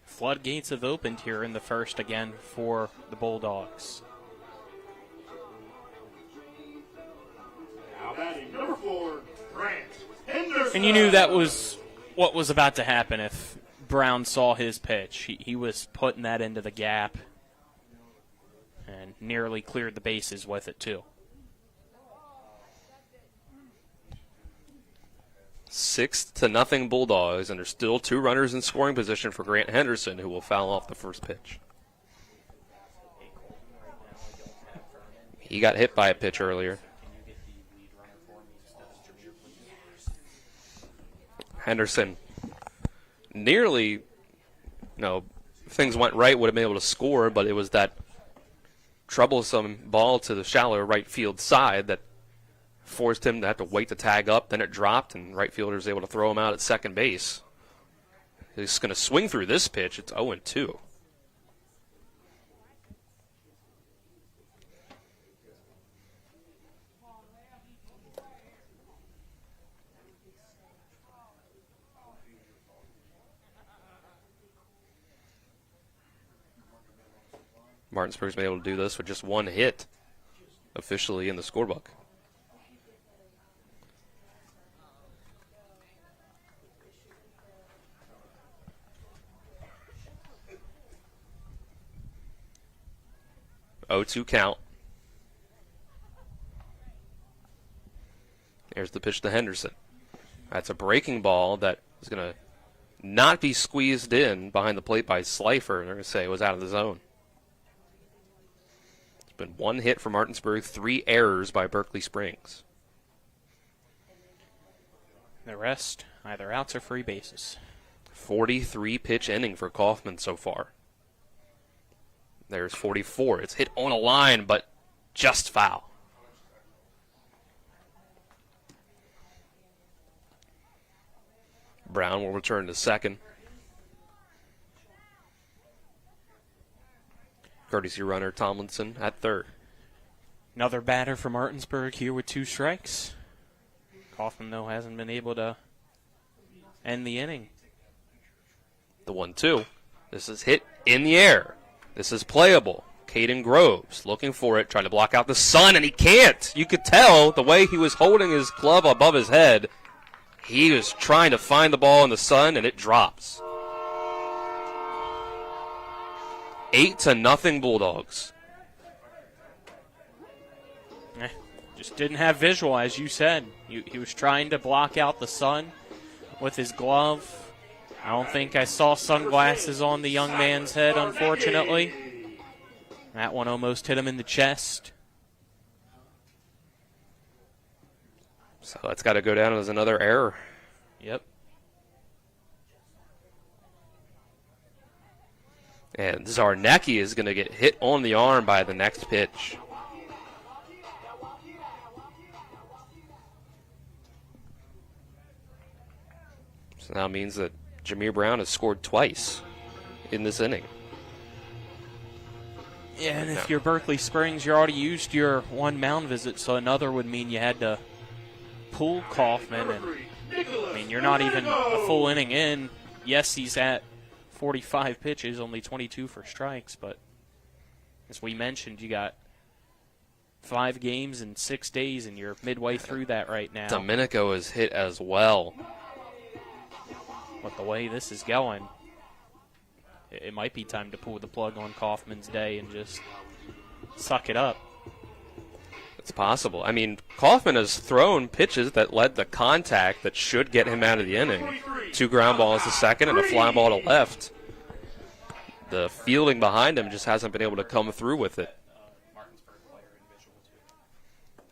Floodgates have opened here in the first again for the Bulldogs. Number 4, Grant Henderson. And you knew that was what was about to happen if Brown saw his pitch. He was putting that into the gap and nearly cleared the bases with it, too. 6-0 Bulldogs, and there's still 2 runners in scoring position for Grant Henderson, who will foul off the first pitch. He got hit by a pitch earlier. Henderson nearly, things went right, would have been able to score, but it was that troublesome ball to the shallow right field side that forced him to have to wait to tag up. Then it dropped, and right fielder was able to throw him out at second base. He's going to swing through this pitch. It's 0-2. Martinsburg's been able to do this with just one hit officially in the scorebook. Oh, 2 count. There's the pitch to Henderson. That's a breaking ball that is going to not be squeezed in behind the plate by Slifer. They're going to say it was out of the zone. It's been one hit for Martinsburg, 3 errors by Berkeley Springs. The rest, either outs or free bases. 43 pitch inning for Kaufman so far. There's 44. It's hit on a line, but just foul. Brown will return to second. Courtesy runner Tomlinson at third. Another batter for Martinsburg here with 2 strikes. Kaufman, though, hasn't been able to end the inning. The 1-2. This is hit in the air. This is playable. Caden Groves looking for it, trying to block out the sun, and he can't. You could tell the way he was holding his glove above his head. He was trying to find the ball in the sun, and it drops. 8-0 Bulldogs. Just didn't have visual, as you said. He was trying to block out the sun with his glove. I don't think I saw sunglasses on the young man's head, unfortunately. That one almost hit him in the chest. So that's got to go down as another error. Yep. And Zarnecki is going to get hit on the arm by the next pitch. So that means that Jameer Brown has scored twice in this inning. Yeah, and if you're Berkeley Springs, you already used your 1 mound visit, so another would mean you had to pull Kaufman. And I mean, you're not even a full inning in. Yes, he's at 45 pitches, only 22 for strikes, but as we mentioned, you got 5 games in 6 days, and you're midway through that right now. Domenico is hit as well. But the way this is going, it might be time to pull the plug on Kaufman's day and just suck it up. It's possible. I mean, Kaufman has thrown pitches that led to contact that should get him out of the inning. 2 ground balls to second and a fly ball to left. The fielding behind him just hasn't been able to come through with it.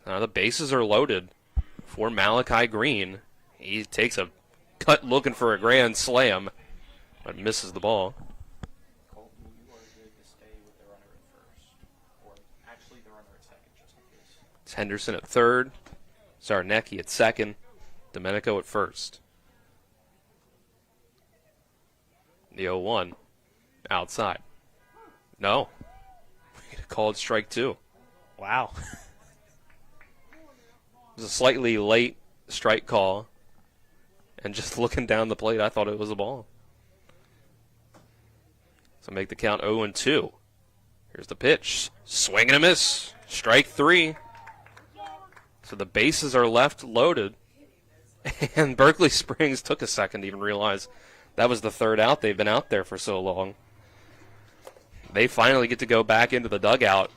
Now the bases are loaded for Malachi Green. He takes a cut looking for a grand slam, but misses the ball. It's Henderson at third, Zarnecki at second, Domenico at first. The 0-1 outside. No. Called strike 2. Wow. It was a slightly late strike call. And just looking down the plate, I thought it was a ball. So make the count 0-2. Here's the pitch. Swing and a miss. Strike 3. So the bases are left loaded. And Berkeley Springs took a second to even realize that was the third out. They've been out there for so long. They finally get to go back into the dugout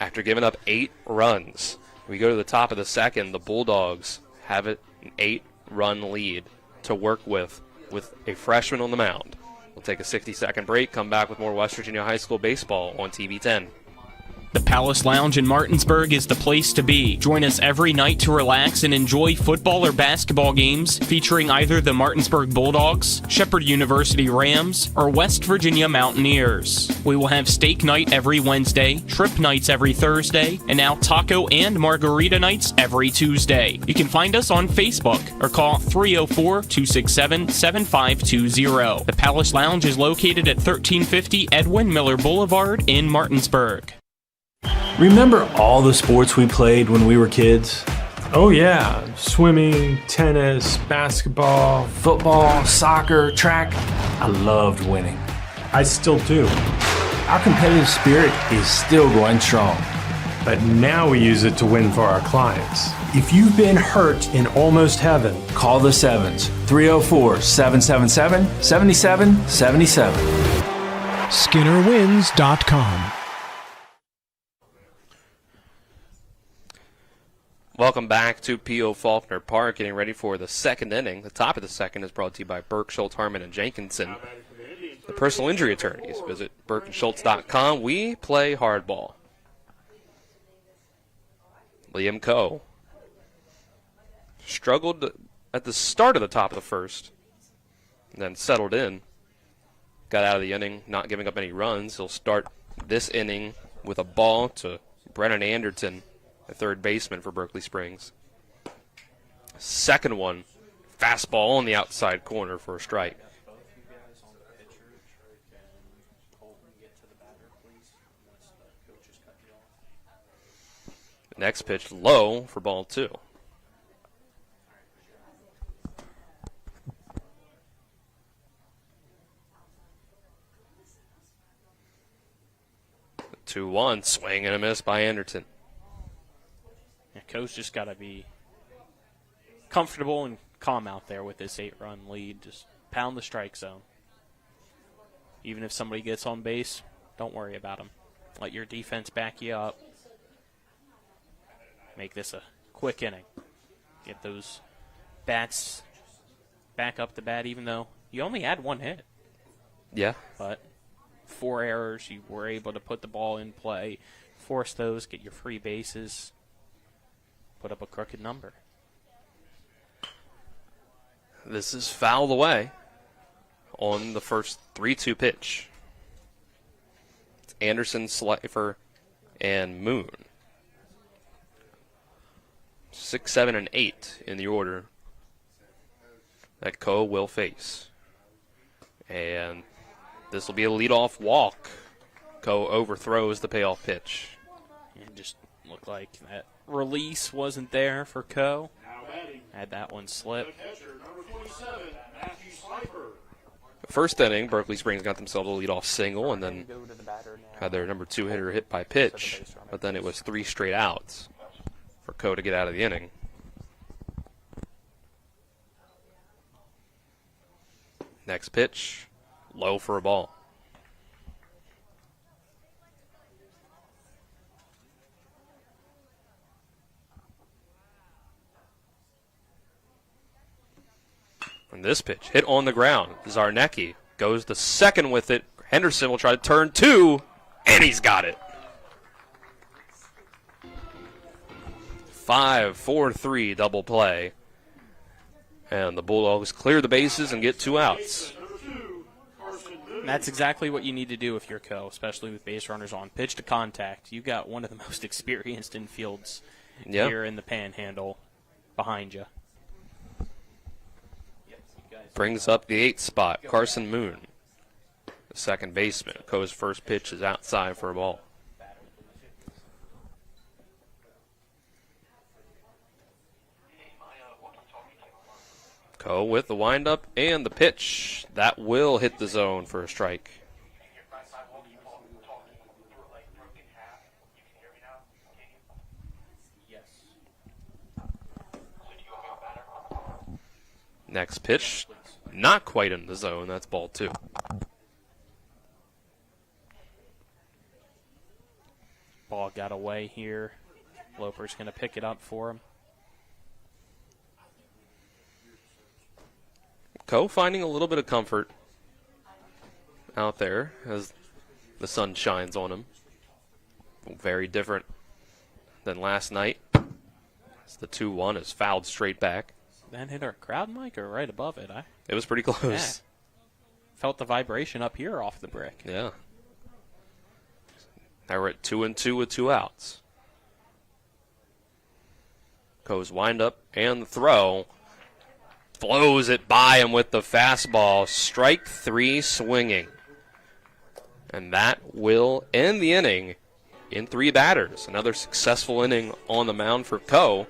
after giving up 8 runs. We go to the top of the second. The Bulldogs have an 8-run lead to work with a freshman on the mound. We'll take a 60-second break, come back with more West Virginia High School baseball on TV 10. The Palace Lounge in Martinsburg is the place to be. Join us every night to relax and enjoy football or basketball games featuring either the Martinsburg Bulldogs, Shepherd University Rams, or West Virginia Mountaineers. We will have steak night every Wednesday, trip nights every Thursday, and now taco and margarita nights every Tuesday. You can find us on Facebook or call 304-267-7520. The Palace Lounge is located at 1350 Edwin Miller Boulevard in Martinsburg. Remember all the sports we played when we were kids? Oh yeah, swimming, tennis, basketball, Football, soccer, track. I loved winning. I still do. Our competitive spirit is still going strong. But now we use it to win for our clients. If you've been hurt in almost heaven, call the Sevens, 304-777-7777. SkinnerWins.com. Welcome back to P.O. Faulkner Park, getting ready for the second inning. The top of the second is brought to you by Burke, Schultz, Harmon, and Jenkinson, the personal injury attorneys. Visit burkeandschultz.com. We play hardball. Liam Coe struggled at the start of the top of the first, then settled in, got out of the inning, not giving up any runs. He'll start this inning with a ball to Brennan Anderton, the third baseman for Berkeley Springs. Second one, fastball on the outside corner for a strike. Next pitch low for ball 2. The 2-1, swing and a miss by Anderton. Yeah, Coach just got to be comfortable and calm out there with this 8-run lead. Just pound the strike zone. Even if somebody gets on base, don't worry about them. Let your defense back you up. Make this a quick inning. Get those bats back up the bat, even though you only had 1 hit. Yeah. But 4 errors, you were able to put the ball in play, force those, get your free bases, put up a crooked number. This is fouled away on the first 3-2 pitch. It's Anderson, Slifer, and Moon. 6, 7, and 8 in the order that Coe will face. And this will be a leadoff walk. Coe overthrows the payoff pitch. It just looked like that release wasn't there for Coe. Had that one slip. The first inning, Berkeley Springs got themselves a leadoff single and then had their number 2 hitter hit by pitch. But then it was 3 straight outs for Coe to get out of the inning. Next pitch, low for a ball. And this pitch, hit on the ground. Zarnecki goes to second with it. Henderson will try to turn 2, and he's got it. 5-4-3 double play. And the Bulldogs clear the bases and get 2 outs. And that's exactly what you need to do if you're Coe, especially with base runners on. Pitch to contact. You've got one of the most experienced infields here in the Panhandle behind you. Brings up the 8th spot, Carson Moon, the second baseman. Coe's first pitch is outside for a ball. Coe with the windup and the pitch. That will hit the zone for a strike. Next pitch, not quite in the zone. That's ball 2. Ball got away here. Loper's going to pick it up for him. Coe finding a little bit of comfort out there as the sun shines on him. Very different than last night. As the 2-1 is fouled straight back. That hit our crowd mic or right above it? It was pretty close. Yeah. Felt the vibration up here off the brick. Yeah. Now we're at 2-2 with 2 outs. Coe's windup and the throw. Blows it by him with the fastball. Strike 3 swinging. And that will end the inning in 3 batters. Another successful inning on the mound for Coe.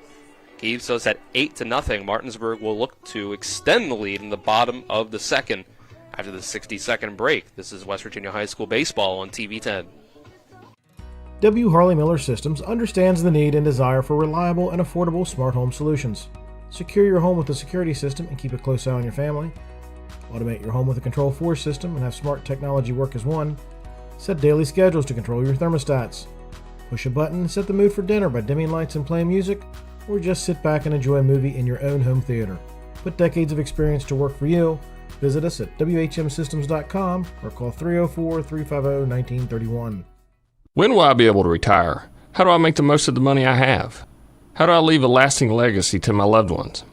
Keeps us at 8-0. Martinsburg will look to extend the lead in the bottom of the second after the 60-second break. This is West Virginia High School Baseball on TV 10. W. Harley Miller Systems understands the need and desire for reliable and affordable smart home solutions. Secure your home with a security system and keep a close eye on your family. Automate your home with a Control4 system and have smart technology work as one. Set daily schedules to control your thermostats. Push a button and set the mood for dinner by dimming lights and playing music. or just sit back and enjoy a movie in your own home theater. Put decades of experience to work for you. Visit us at whmsystems.com or call 304-350-1931. When will I be able to retire? How do I make the most of the money I have? How do I leave a lasting legacy to my loved ones?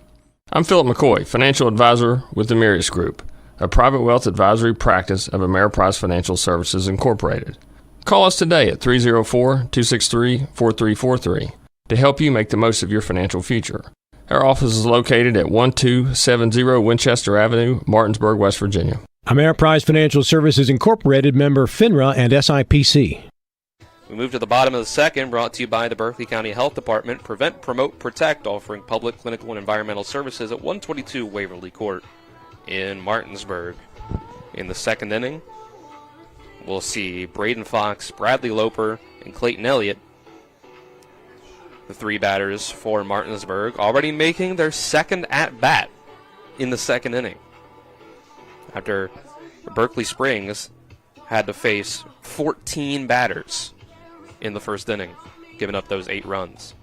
I'm Philip McCoy, financial advisor with the Mirius Group, a private wealth advisory practice of Ameriprise Financial Services Incorporated. Call us today at 304-263-4343 to help you make the most of your financial future. Our office is located at 1270 Winchester Avenue, Martinsburg, West Virginia. Ameriprise Financial Services Incorporated, member FINRA and SIPC. We move to the bottom of the second, brought to you by the Berkeley County Health Department. Prevent, Promote, Protect, offering public, clinical, and environmental services at 122 Waverly Court in Martinsburg. In the second inning, we'll see Braden Fox, Bradley Loper, and Clayton Elliott, the three batters for Martinsburg, already making their second at-bat in the second inning, after Berkeley Springs had to face 14 batters in the first inning, giving up those 8 runs.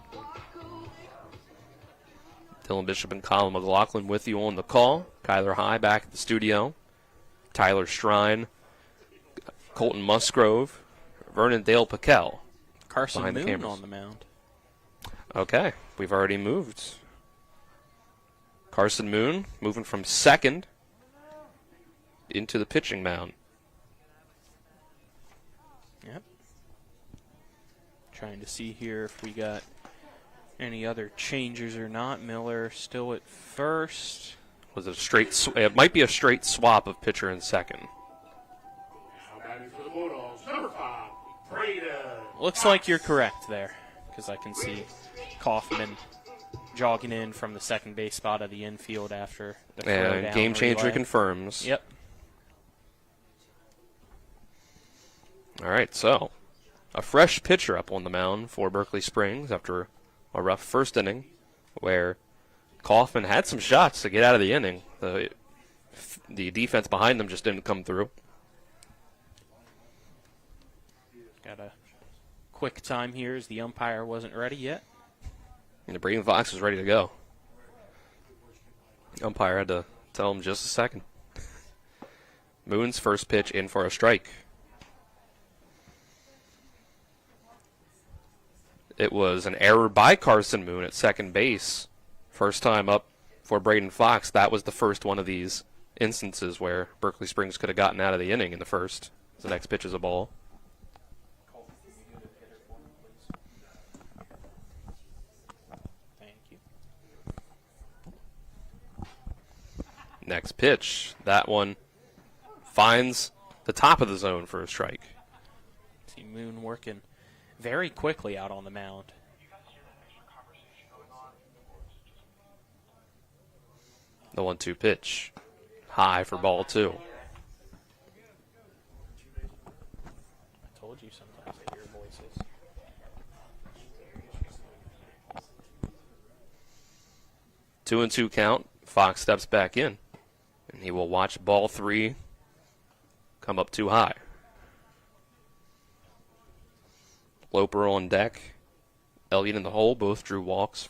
Dylan Bishop and Colin McLaughlin with you on the call. Kyler High back at the studio. Tyler Strine, Colton Musgrove, Vernon Dale Piquel. Carson Moon on the mound. Okay, we've already moved. Carson Moon moving from second into the pitching mound. Yep. Trying to see here if we got any other changes or not. Miller still at first. Was it a straight? It might be a straight swap of pitcher and second. Now batting for the Bulldogs, number 5, Braden. Looks like you're correct there, because I can see Kaufman jogging in from the second base spot of the infield after the throw down game changer relay. confirms. Yep. All right, so a fresh pitcher up on the mound for Berkeley Springs after a rough first inning where Kaufman had some shots to get out of the inning. The defense behind them just didn't come through. Got a quick time here as the umpire wasn't ready yet. And Braden Fox was ready to go. The umpire had to tell him just a second. Moon's first pitch in for a strike. It was an error by Carson Moon at second base. First time up for Braden Fox. That was the first one of these instances where Berkeley Springs could have gotten out of the inning in the first. The next pitch is a ball. Thank you. Next pitch. That one finds the top of the zone for a strike. See Moon working very quickly out on the mound. The 1-2 pitch. High for ball 2. I told you sometimes I hear voices. 2-2 count. Fox steps back in. And he will watch ball 3 come up too high. Loper on deck. Elliott in the hole. Both drew walks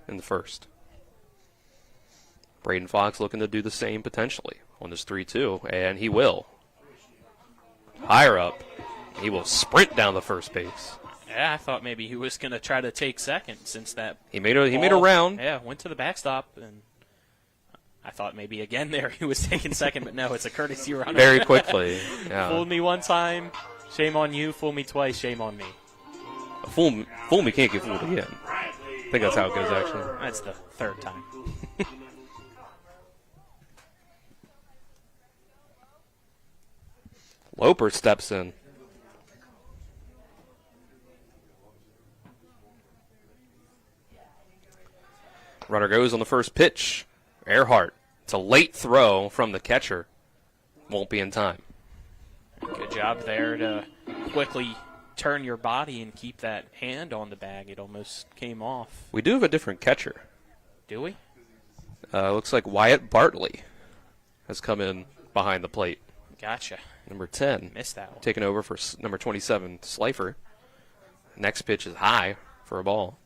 in the first. Braden Fox looking to do the same potentially on this 3-2, and he will. Higher up, he will sprint down the first base. Yeah, I thought maybe he was going to try to take second since that He made a round. Yeah, went to the backstop, and I thought maybe again there he was taking second, but no, it's a courtesy runner. Very quickly. Yeah. Fooled me one time, shame on you. Fool me twice, shame on me. Fool me can't get fooled again. I think that's how it goes, actually. That's the third time. Loper steps in. Runner goes on the first pitch. Earhart. It's a late throw from the catcher. Won't be in time. Good job there to quickly turn your body and keep that hand on the bag. It almost came off. We do have a different catcher. Do we? Looks like Wyatt Bartley has come in behind the plate. Gotcha. Number 10. Missed that one. Taking over for number 27, Slifer. Next pitch is high for a ball.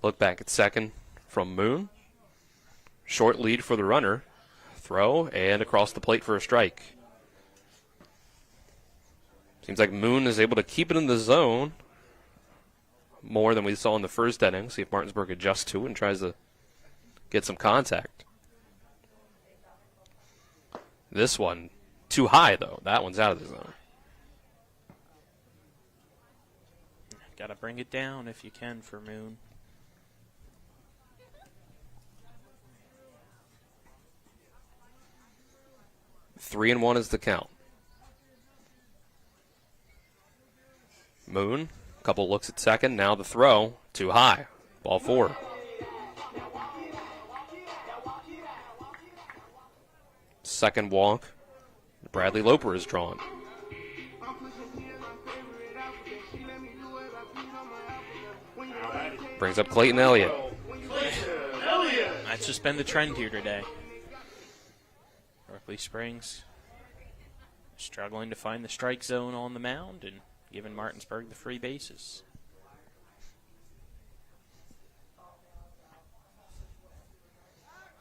Look back at second from Moon. Short lead for the runner. Throw and across the plate for a strike. Seems like Moon is able to keep it in the zone more than we saw in the first inning. See if Martinsburg adjusts to it and tries to get some contact. This one, too high, though. That one's out of the zone. Got to bring it down if you can for Moon. Three and one is the count. Moon, couple looks at second. Now the throw, too high. Ball four. Second walk. Bradley Loper is drawn. Brings up Clayton Elliott. That's just been the trend here today. Berkeley Springs struggling to find the strike zone on the mound and giving Martinsburg the free bases.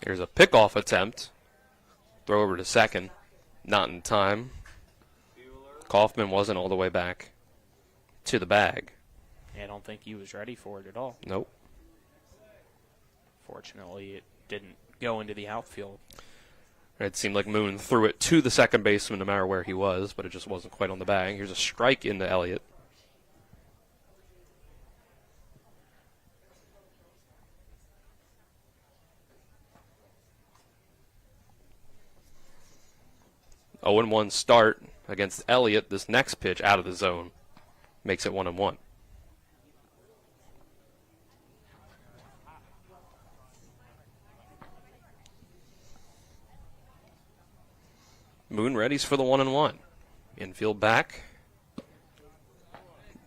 Here's a pickoff attempt. Throw over to second. Not in time. Kaufman wasn't all the way back to the bag. I don't think he was ready for it at all. Nope. Fortunately, it didn't go into the outfield. It seemed like Moon threw it to the second baseman no matter where he was, but it just wasn't quite on the bag. Here's a strike into Elliott. Oh, 0-1 start against Elliott. This next pitch out of the zone makes it 1-1. Moon readies for the 1-1. Infield back.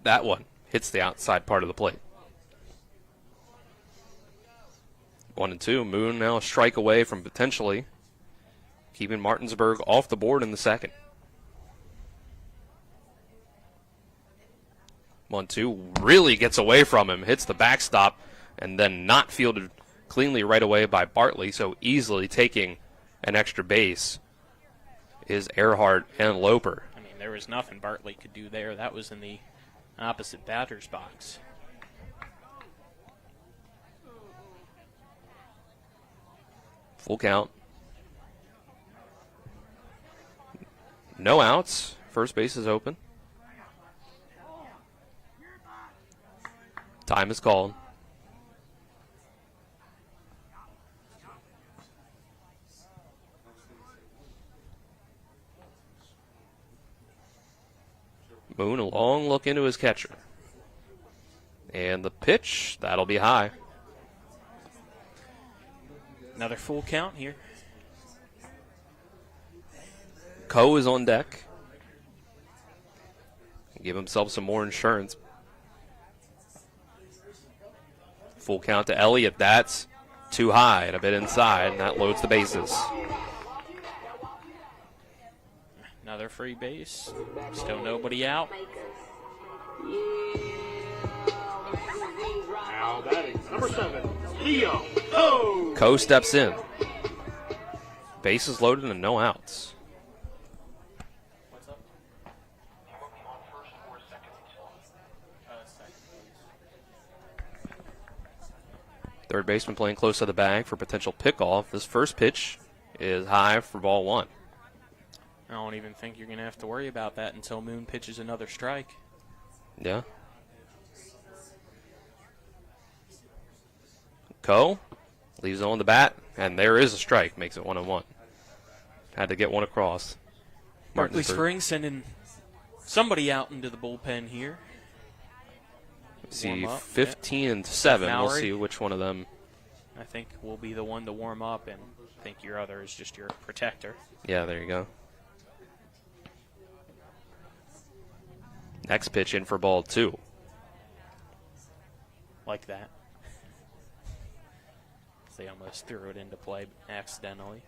That one hits the outside part of the plate. 1-2. Moon now a strike away from potentially keeping Martinsburg off the board in the second. 1-2 really gets away from him, hits the backstop, and then not fielded cleanly right away by Bartley, so easily taking an extra base is Earhart and Loper. I mean, there was nothing Bartley could do there. That was in the opposite batter's box. Full count. No outs. First base is open. Time is called. Moon, a long look into his catcher. And the pitch, that'll be high. Another full count here. Coe is on deck. Give himself some more insurance. Full count to Elliott. That's too high and a bit inside, and that loads the bases. Another free base. Still nobody out. Now batting number 7, Leo Coe. Coe steps in. Bases loaded and no outs. Third baseman playing close to the bag for potential pickoff. This first pitch is high for ball one. I don't even think you're going to have to worry about that until Moon pitches another strike. Yeah. Coe leaves it on the bat, and there is a strike. Makes it 1-1. Had to get one across. Berkeley Springs sending somebody out into the bullpen here. See, 15 and 7. We'll see which one of them. I think will be the one to warm up, and I think your other is just your protector. Yeah, there you go. Next pitch in for ball 2. Like that. They almost threw it into play accidentally.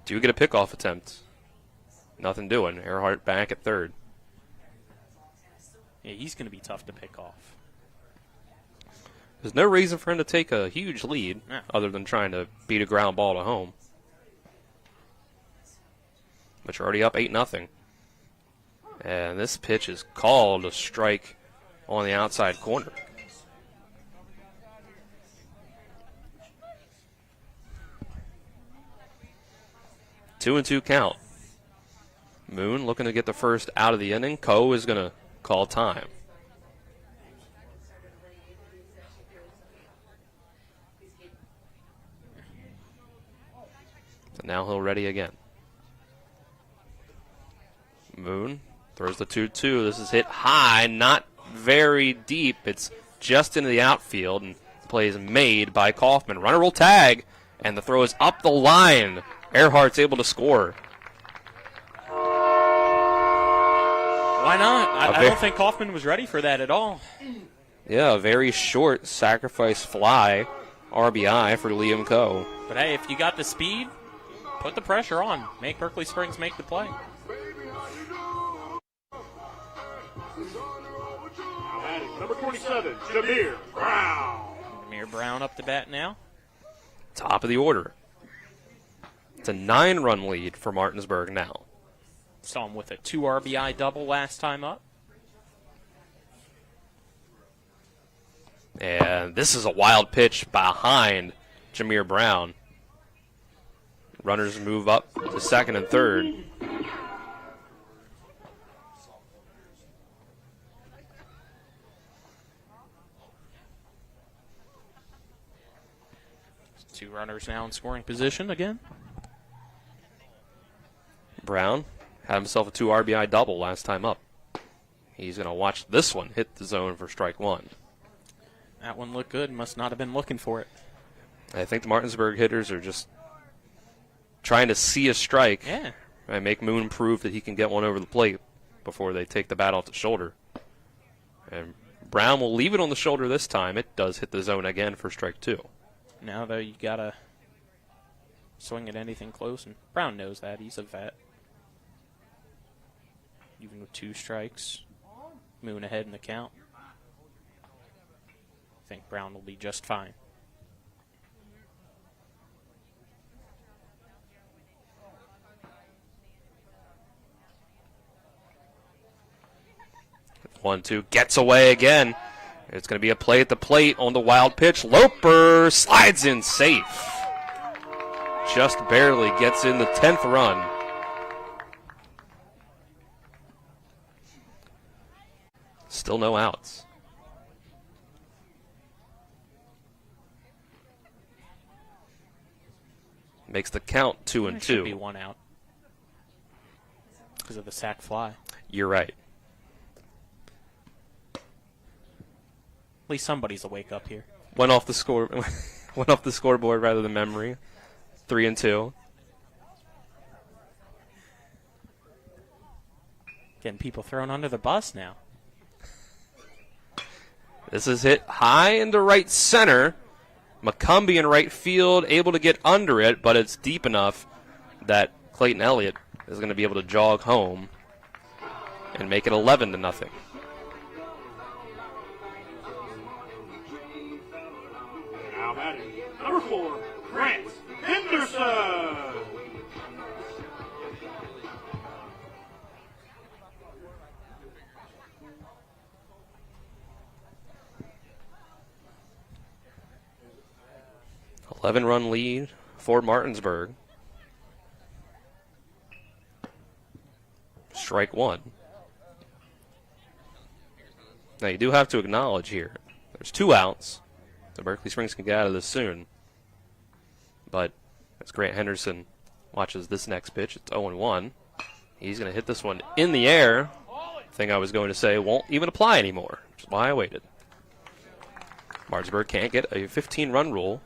Do get a pickoff attempt. Nothing doing. Earhart back at third. Yeah, he's going to be tough to pick off. There's no reason for him to take a huge lead other than trying to beat a ground ball to home. But you're already up 8-0. And this pitch is called a strike on the outside corner. Two and two count. Moon looking to get the first out of the inning. Coe is going to call time. So now he'll ready again. Moon throws the 2-2. This is hit high, not very deep. It's just into the outfield, and the play is made by Kaufman. Runner will tag, and the throw is up the line. Earhart's able to score. Why not? I don't think Kaufman was ready for that at all. Yeah, a very short sacrifice fly RBI for Liam Coe. But hey, if you got the speed, put the pressure on. Make Berkeley Springs make the play. Number 27, Jameer Brown. Jameer Brown up to bat now. Top of the order. It's a 9-run lead for Martinsburg now. Saw him with a 2 RBI double last time up. And this is a wild pitch behind Jameer Brown. Runners move up to second and third. Two runners now in scoring position again. Brown had himself a 2 RBI double last time up. He's going to watch this one hit the zone for strike one. That one looked good. Must not have been looking for it. I think the Martinsburg hitters are just trying to see a strike. Yeah. And make Moon prove that he can get one over the plate before they take the bat off the shoulder. And Brown will leave it on the shoulder this time. It does hit the zone again for strike two. Now, though, you got to swing at anything close, and Brown knows that. He's a vet. Even with 2 strikes, Moon ahead in the count. I think Brown will be just fine. One, two, gets away again. It's going to be a play at the plate on the wild pitch. Loper slides in safe. Just barely gets in the 10th run. Still no outs. Makes the count 2-2. Should be 1 out because of the sac fly. You're right. At least somebody's awake up here. Went off the scoreboard rather than memory. 3-2. Getting people thrown under the bus now. This is hit high into right center. McCumbee in right field, able to get under it, but it's deep enough that Clayton Elliott is going to be able to jog home and make it 11-0. Now batting, number 4, Grant Henderson. An 11-run lead for Martinsburg. Strike one. Now you do have to acknowledge here, there's 2 outs. So Berkeley Springs can get out of this soon. But as Grant Henderson watches this next pitch, it's 0-1. He's going to hit this one in the air. Thing I was going to say won't even apply anymore, which is why I waited. Martinsburg can't get a 15-run rule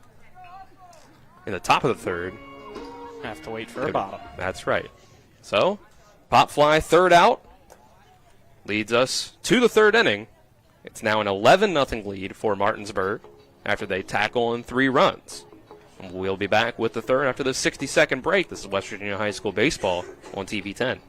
in the top of the third. Have to wait for a bottom. That's right. So, pop fly, 3rd out, leads us to the 3rd inning. It's now an 11-0 lead for Martinsburg after they tackle in 3 runs. We'll be back with the 3rd after the 60-second break. This is West Virginia High School Baseball on TV 10.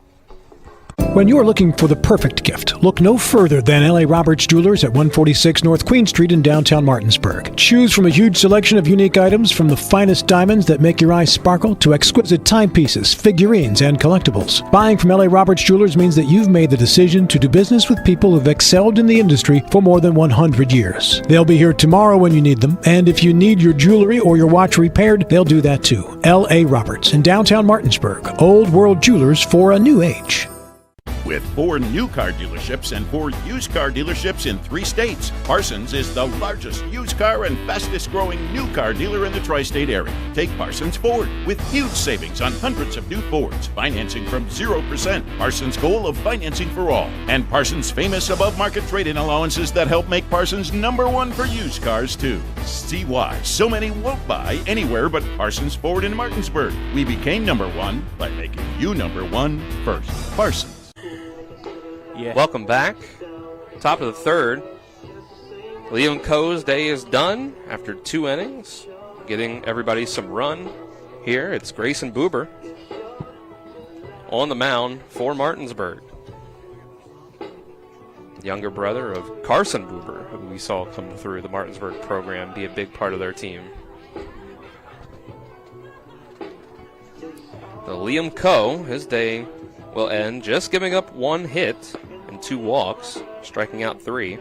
When you're looking for the perfect gift, look no further than L.A. Roberts Jewelers at 146 North Queen Street in downtown Martinsburg. Choose from a huge selection of unique items, from the finest diamonds that make your eyes sparkle to exquisite timepieces, figurines, and collectibles. Buying from L.A. Roberts Jewelers means that you've made the decision to do business with people who've excelled in the industry for more than 100 years. They'll be here tomorrow when you need them, and if you need your jewelry or your watch repaired, they'll do that too. L.A. Roberts in downtown Martinsburg. Old World Jewelers for a new age. With 4 new car dealerships and 4 used car dealerships in 3 states, Parsons is the largest used car and fastest growing new car dealer in the tri-state area. Take Parsons Ford with huge savings on hundreds of new Fords, financing from 0%, Parsons' goal of financing for all, and Parsons' famous above-market trade-in allowances that help make Parsons #1 for used cars too. See why so many won't buy anywhere but Parsons Ford in Martinsburg. We became #1 by making you #1 first. Parsons. Yeah. Welcome back. Top of the third. Liam Coe's day is done after 2 innings, getting everybody some run here. It's Grayson Buber on the mound for Martinsburg. Younger brother of Carson Buber, who we saw come through the Martinsburg program, be a big part of their team. Liam Coe, his day will end just giving up 1 hit and 2 walks, striking out 3.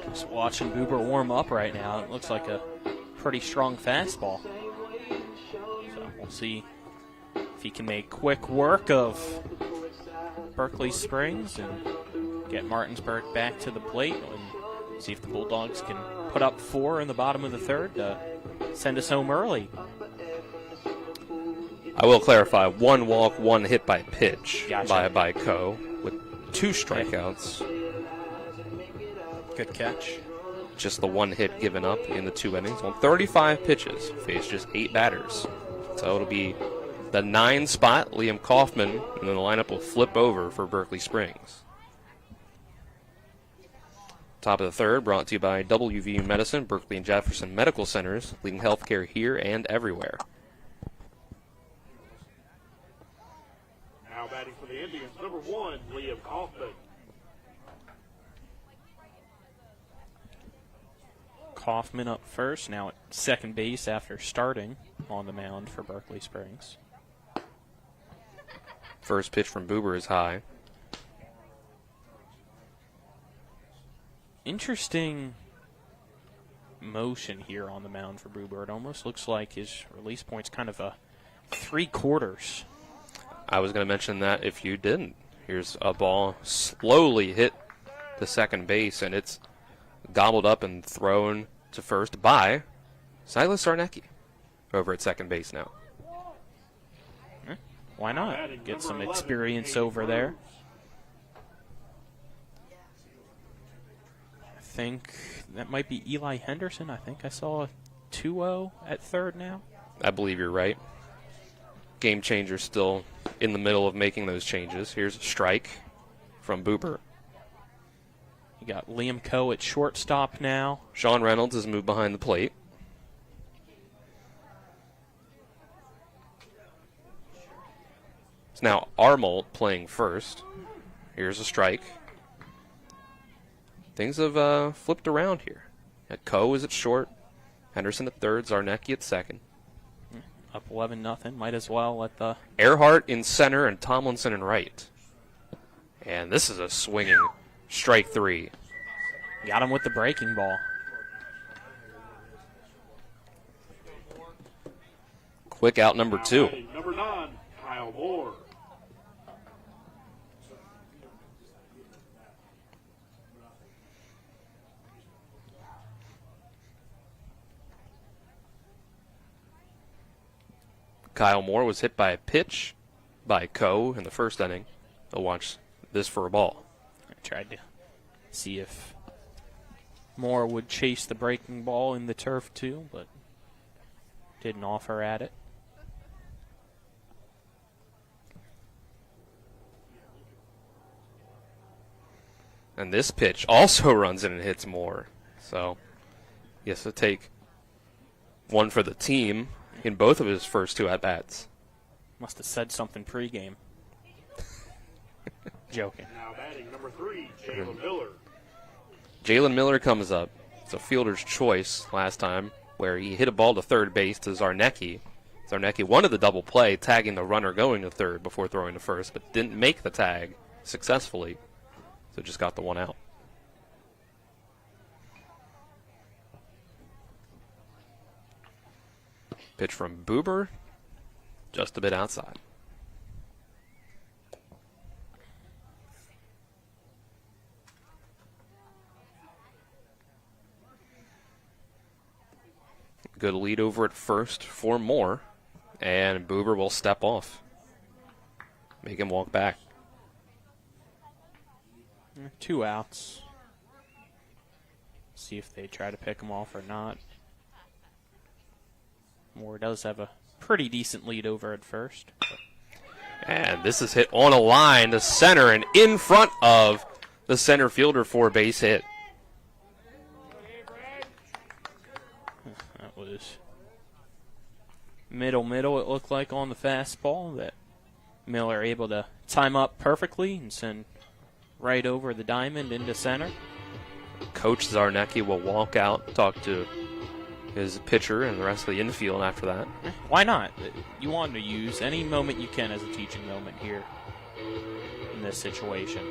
Just watching Buber warm up right now. It looks like a pretty strong fastball. So we'll see if he can make quick work of Berkeley Springs and get Martinsburg back to the plate, and see if the Bulldogs can put up 4 in the bottom of the third to send us home early. I will clarify, 1 walk, 1 hit by pitch. Gotcha. by Coe with 2 strikeouts. Good catch. Just the 1 hit given up in the 2 innings. On 35 pitches, faced just 8 batters. So it'll be the 9 spot, Liam Kaufman, and then the lineup will flip over for Berkeley Springs. Top of the third, brought to you by WVU Medicine, Berkeley and Jefferson Medical Centers, leading healthcare here and everywhere. Now batting for the Indians, #1, Liam Kaufman. Kaufman up first, now at second base after starting on the mound for Berkeley Springs. First pitch from Buber is high. Interesting motion here on the mound for Buber. It almost looks like his release point's kind of a 3/4. I was going to mention that if you didn't. Here's a ball slowly hit the second base, and it's gobbled up and thrown to first by Silas Sarnecki over at second base now. Why not? Get some experience over there. I think that might be Eli Henderson. I think I saw a 2-0 at third now. I believe you're right. Game changer still in the middle of making those changes. Here's a strike from Buber. You got Liam Coe at shortstop now. Sean Reynolds has moved behind the plate. It's now Armolt playing first. Here's a strike. Things have flipped around here. Coe is at short. Henderson at third. Zarnecki at second. Up 11-0. Might as well let the... Earhart in center and Tomlinson in right. And this is a swinging strike 3. Got him with the breaking ball. Quick out number 2. #9, Kyle Moore. Kyle Moore was hit by a pitch by Coe in the first inning. They'll watch this for a ball. I tried to see if Moore would chase the breaking ball in the turf too, but didn't offer at it. And this pitch also runs in and hits Moore. So he has to take one for the team in both of his first 2 at-bats. Must have said something pregame. Joking. Now batting number 3, Jalen Miller. Jalen Miller comes up. It's a fielder's choice last time where he hit a ball to third base to Zarnecki. Zarnecki wanted the double play, tagging the runner going to third before throwing to first, but didn't make the tag successfully, so just got the one out. Pitch from Buber, just a bit outside. Good lead over at first for Moore, and Buber will step off. Make him walk back. 2 outs. See if they try to pick him off or not. Moore does have a pretty decent lead over at first. And this is hit on a line to center and in front of the center fielder for a base hit. That was middle, it looked like, on the fastball that Miller able to time up perfectly and send right over the diamond into center. Coach Zarnecki will walk out, talk to his pitcher and the rest of the infield after that. Why not? You want to use any moment you can as a teaching moment here in this situation.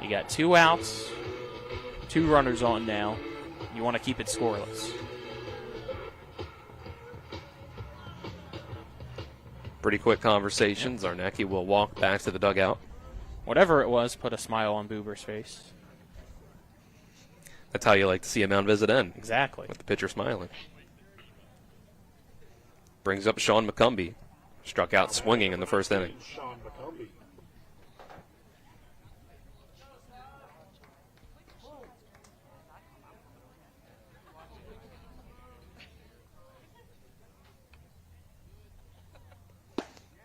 You got 2 outs, 2 runners on now. You want to keep it scoreless. Pretty quick conversation. Zarnecki will walk back to the dugout. Whatever it was, put a smile on Buber's face. That's how you like to see a mound visit end. Exactly. With the pitcher smiling. Brings up Sean McCumbee. Struck out swinging in the first inning. Sean McCumbee.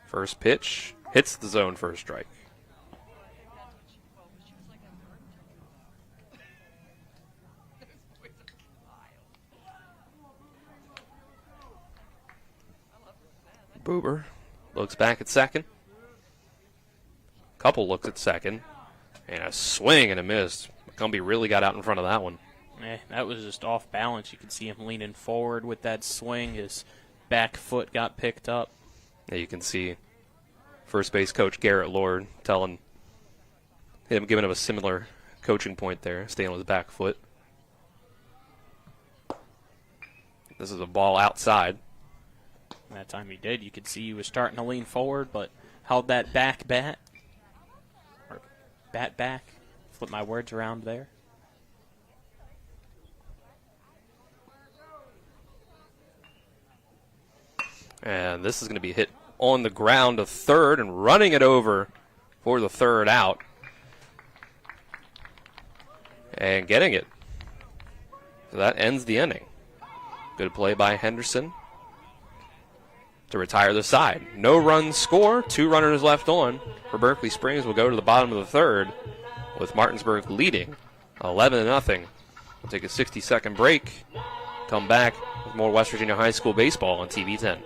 First pitch hits the zone for a strike. Buber looks back at second. Couple looks at second. And a swing and a miss. McCumbee really got out in front of that one. That was just off balance. You could see him leaning forward with that swing. His back foot got picked up. Yeah, you can see first base coach Garrett Lord giving him a similar coaching point there, staying with his back foot. This is a ball outside. And that time he did. You could see he was starting to lean forward, but held that back. Flip my words around there. And this is going to be hit on the ground to third and running it over for the third out. And getting it. So that ends the inning. Good play by Henderson to retire the side. No runs score. 2 runners left on for Berkeley Springs. Will go to the bottom of the third with Martinsburg leading 11-0. We'll take a 60-second break. Come back with more West Virginia High School baseball on TV 10.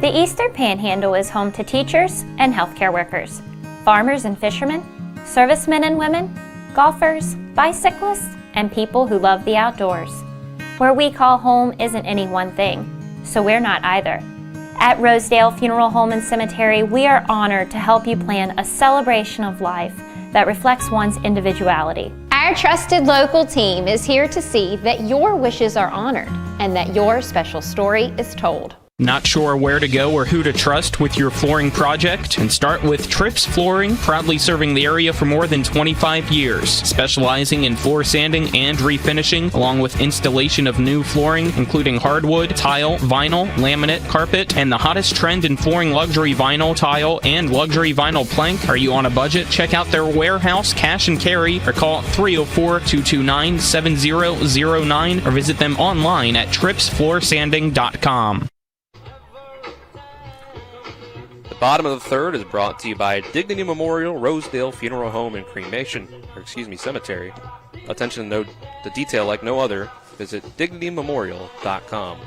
The Eastern Panhandle is home to teachers and healthcare workers, farmers and fishermen, servicemen and women, golfers, bicyclists, and people who love the outdoors. Where we call home isn't any one thing, so we're not either. At Rosedale Funeral Home and Cemetery, we are honored to help you plan a celebration of life that reflects one's individuality. Our trusted local team is here to see that your wishes are honored and that your special story is told. Not sure where to go or who to trust with your flooring project? And start with Trips Flooring, proudly serving the area for more than 25 years, specializing in floor sanding and refinishing, along with installation of new flooring, including hardwood, tile, vinyl, laminate, carpet, and the hottest trend in flooring, luxury vinyl tile and luxury vinyl plank. Are you on a budget? Check out their warehouse, cash and carry, or call 304-229-7009, or visit them online at tripsfloorsanding.com. Bottom of the third is brought to you by Dignity Memorial Rosedale Funeral Home and Cemetery. Attention to detail like no other. Visit dignitymemorial.com.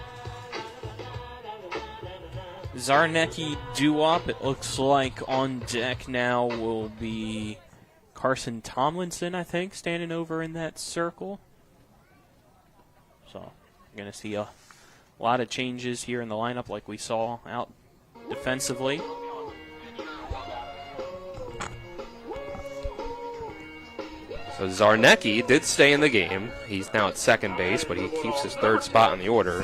Zarnecki due up. It looks like on deck now will be Carson Tomlinson, I think, standing over in that circle. So you're going to see a lot of changes here in the lineup like we saw out defensively. So Zarnecki did stay in the game. He's now at second base, but he keeps his third spot in the order.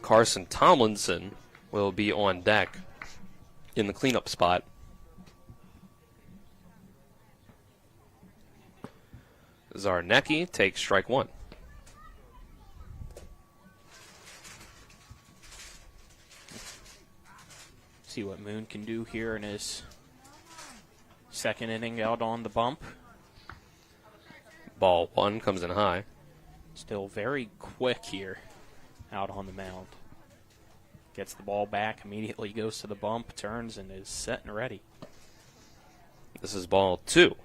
Carson Tomlinson will be on deck in the cleanup spot. Zarnecki takes strike one. See what Moon can do here in his second inning out on the bump. Ball one comes in high. Still very quick here out on the mound. Gets the ball back, immediately goes to the bump, turns, and is set and ready. This is ball two.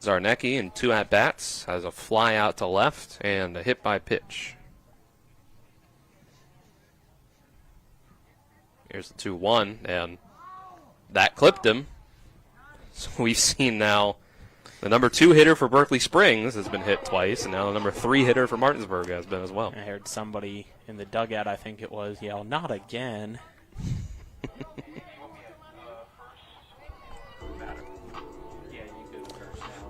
Zarnecki in 2 at-bats has a fly out to left and a hit by pitch. Here's the 2-1, and that clipped him. So we've seen now the number 2 hitter for Berkeley Springs has been hit twice, and now the number 3 hitter for Martinsburg has been as well. I heard somebody in the dugout, I think it was, yell, "Not again."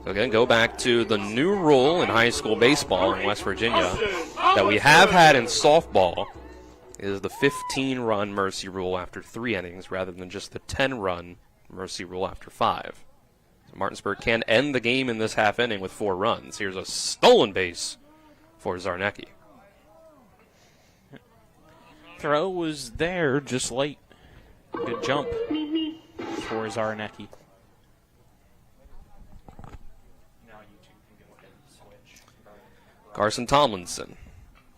So again, go back to the new rule in high school baseball in West Virginia that we have had in softball is the 15-run mercy rule after 3 innings rather than just the 10-run mercy rule after 5. So Martinsburg can end the game in this half inning with 4 runs. Here's a stolen base for Zarnecki. Throw was there, just late. Good jump for Zarnecki. Carson Tomlinson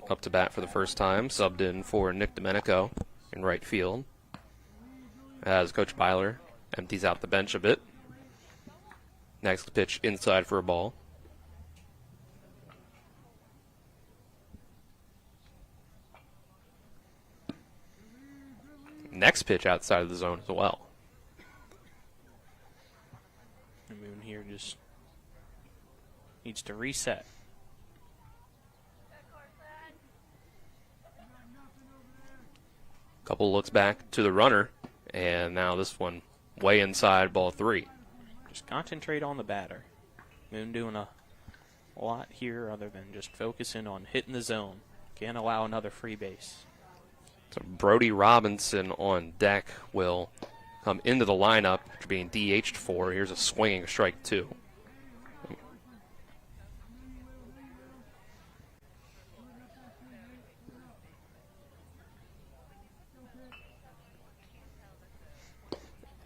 up to bat for the first time, subbed in for Nick Domenico in right field as Coach Byler empties out the bench a bit. Next pitch inside for a ball. Next pitch outside of the zone as well. Moon here just needs to reset. Couple looks back to the runner, and now this one way inside, ball 3. Just concentrate on the batter. Moon doing a lot here other than just focusing on hitting the zone. Can't allow another free base. So Brody Robinson on deck will come into the lineup after being DH'd for. Here's a swinging strike 2.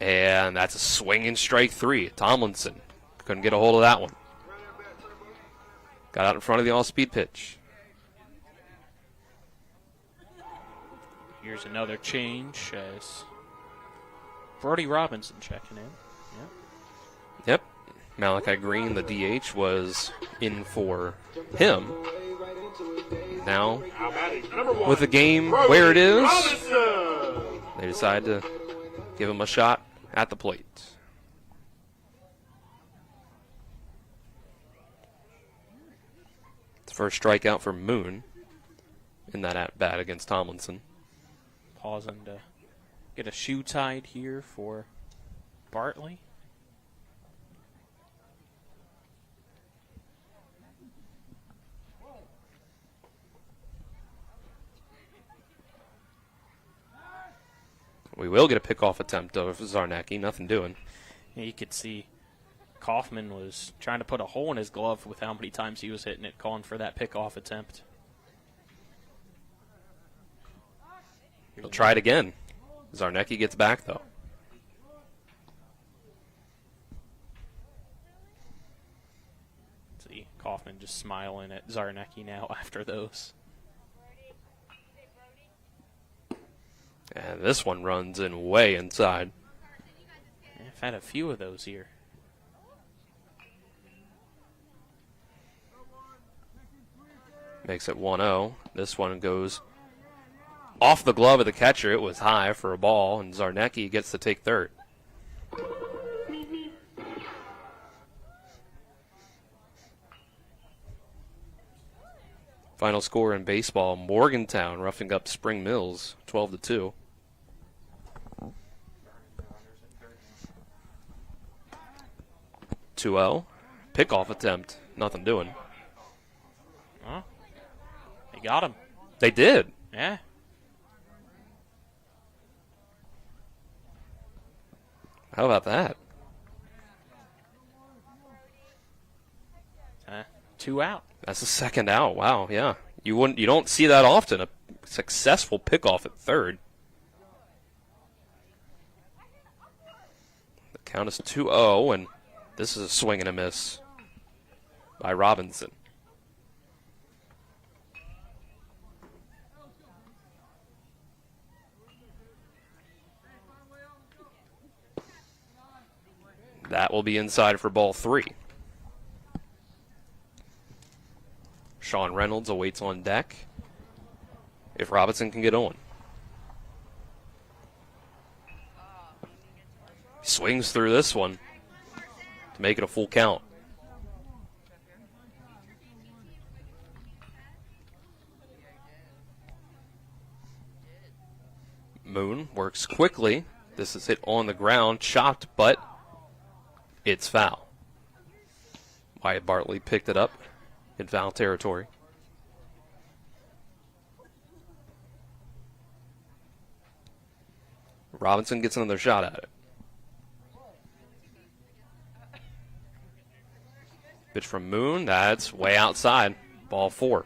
And that's a swinging strike 3. Tomlinson couldn't get a hold of that one. Got out in front of the all-speed pitch. Here's another change as Brody Robinson checking in. Yep. Malachi Green, the DH, was in for him. Now, with the game where it is, they decide to give him a shot at the plate. It's the first strikeout for Moon in that at-bat against Tomlinson. Pausing to get a shoe tied here for Bartley. We will get a pickoff attempt of Zarnecki. Nothing doing. Yeah, you could see Kaufman was trying to put a hole in his glove with how many times he was hitting it, calling for that pickoff attempt. He'll try it again. Zarnecki gets back, though. See, Kaufman just smiling at Zarnecki now after those. And this one runs in way inside. Yeah, I've had a few of those here. Makes it 1-0. This one goes off the glove of the catcher. It was high for a ball, and Zarnecki gets to take third. Final score in baseball, Morgantown roughing up Spring Mills, 12-2. Pickoff attempt, nothing doing. Huh? They got him. They did. Yeah. How about that? 2 out. That's the second out. Wow, yeah. You don't see that often. A successful pickoff at third. The count is 2-0, and this is a swing and a miss by Robinson. That will be inside for ball 3. Sean Reynolds awaits on deck if Robinson can get on. He swings through this one to make it a full count. Moon works quickly. This is hit on the ground, chopped, but it's foul. Wyatt Bartley picked it up in foul territory. Robinson gets another shot at it. Pitch from Moon, that's way outside. Ball 4.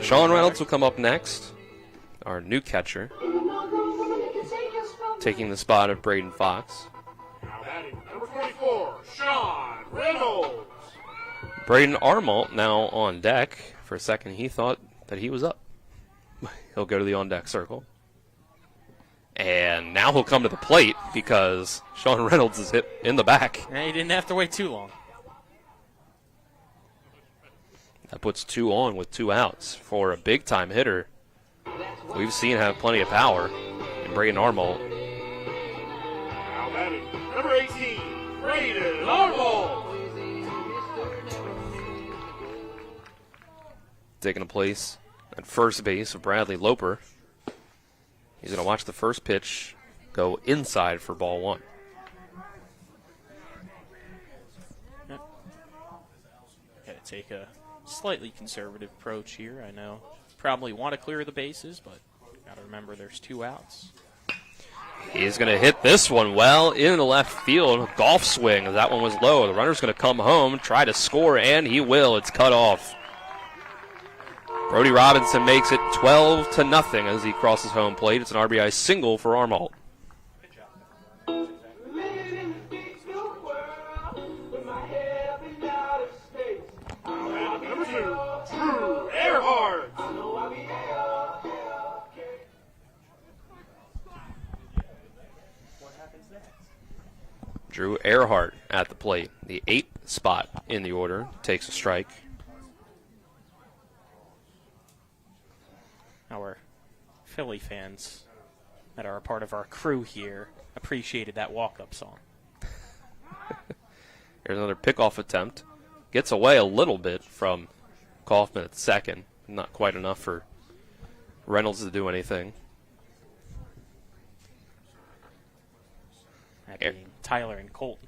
Sean Reynolds will come up next, our new catcher, taking the spot of Braden Fox. Now batting number 44, Sean Reynolds. Braden Armalt now on deck. For a second, he thought that he was up. He'll go to the on-deck circle. And now he'll come to the plate because Sean Reynolds is hit in the back. Yeah, he didn't have to wait too long. That puts 2 on with 2 outs for a big-time hitter we've seen have plenty of power in Braden Armalt. Now batting number 18, Braden Armalt. Taking a place at first base of Bradley Loper. He's going to watch the first pitch go inside for ball 1. Got to take a slightly conservative approach here. I know probably want to clear the bases, but got to remember there's 2 outs. He's going to hit this one well in the left field. Golf swing. That one was low. The runner's going to come home, try to score, and he will. It's cut off. Brody Robinson makes it 12-0 as he crosses home plate. It's an RBI single for Armalt. Number 2, Drew Earhart. Drew Earhart at the plate. The 8th spot in the order. Takes a strike. Our Philly fans that are a part of our crew here appreciated that walk-up song. Here's another pickoff attempt. Gets away a little bit from Kaufman at second. Not quite enough for Reynolds to do anything. That being Tyler and Colton.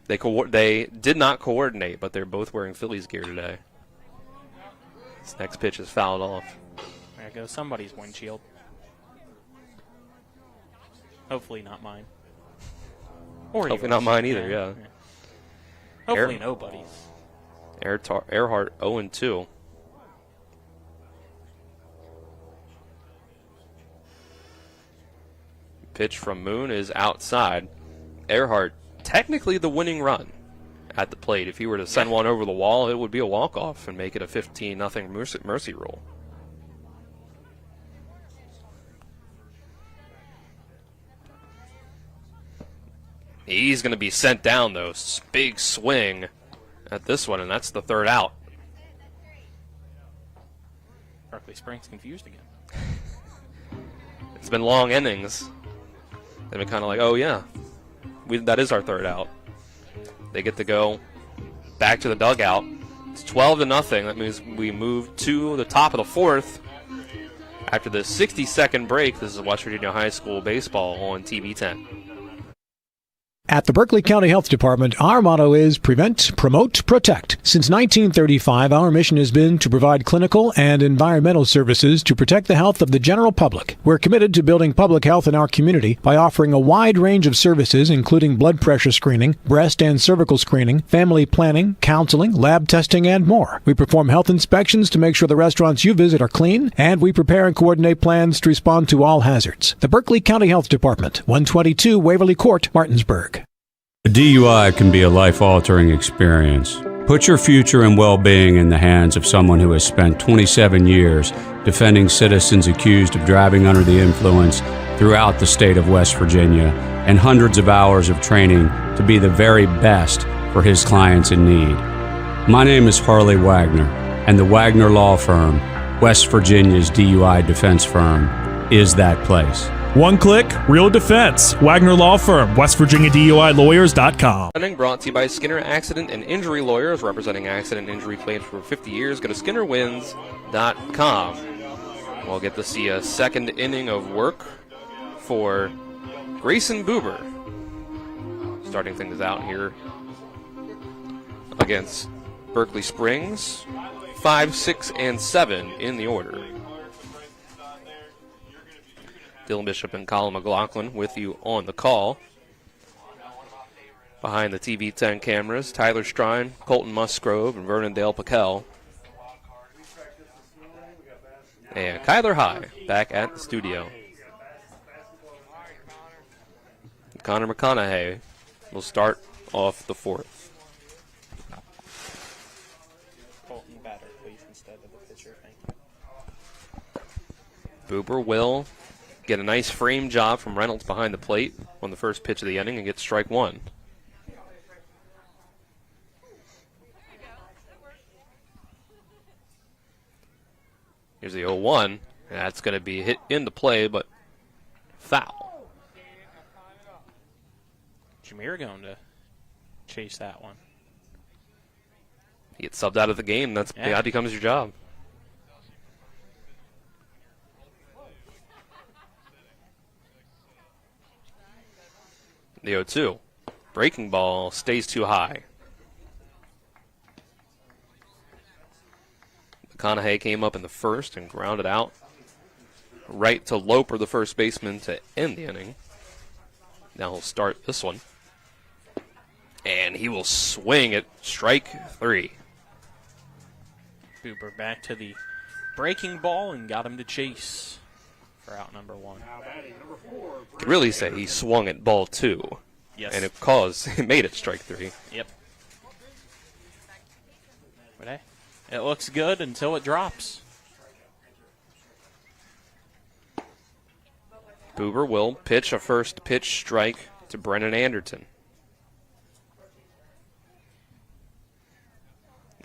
They did not coordinate, but they're both wearing Phillies gear today. This next pitch is fouled off. There goes somebody's windshield. Hopefully not mine. Or Hopefully yours. not mine either, yeah. Hopefully nobody's. Earhart 0-2. Pitch from Moon is outside. Earhart technically the winning run at the plate. If he were to send one over the wall, it would be a walk-off and make it a 15-0 mercy rule. He's going to be sent down, though. Big swing at this one, and that's the third out. Berkeley Springs confused again. It's been long innings. They've been kind of like, oh, yeah, that is our third out. They get to go back to the dugout. It's 12-0. That means we move to the top of the fourth. After the 60-second break, this is West Virginia High School baseball on TV 10. At the Berkeley County Health Department, our motto is prevent, promote, protect. Since 1935, our mission has been to provide clinical and environmental services to protect the health of the general public. We're committed to building public health in our community by offering a wide range of services, including blood pressure screening, breast and cervical screening, family planning, counseling, lab testing, and more. We perform health inspections to make sure the restaurants you visit are clean, and we prepare and coordinate plans to respond to all hazards. The Berkeley County Health Department, 122 Waverly Court, Martinsburg. A DUI can be a life-altering experience. Put your future and well-being in the hands of someone who has spent 27 years defending citizens accused of driving under the influence throughout the state of West Virginia and hundreds of hours of training to be the very best for his clients in need. My name is Harley Wagner, and the Wagner Law Firm, West Virginia's DUI defense firm, is that place. One click, real defense. Wagner Law Firm, WestVirginiaDUILawyers.com. Brought to you by Skinner Accident and Injury Lawyers, representing accident and injury claims for 50 years. Go to SkinnerWins.com. We'll get to see a second inning of work for Grayson Buber. Starting things out here against Berkeley Springs. 5, 6, and 7 in the order. Dylan Bishop and Colin McLaughlin with you on the call. Behind the TV 10 cameras, Tyler Strine, Colton Musgrove, and Vernon Dale Paquel. And Kyler High back at the studio. Connor McConaughey will start off the fourth. Colton batter, please, instead of the pitcher. Thank you. Buber will get a nice frame job from Reynolds behind the plate on the first pitch of the inning and get strike one. Here's the 0-1. That's going to be hit into play, but foul. Jameer going to chase that one. He gets subbed out of the game. That becomes your job. The 0-2. Breaking ball stays too high. McConaughey came up in the first and grounded out right to Loper, the first baseman, to end the inning. Now he'll start this one. And he will swing at strike 3. Buber back to the breaking ball and got him to chase for out number 1. Could really say he swung at ball 2. Yes. And it made it strike 3. Yep. But hey, it looks good until it drops. Buber will pitch a first pitch strike to Brennan Anderton.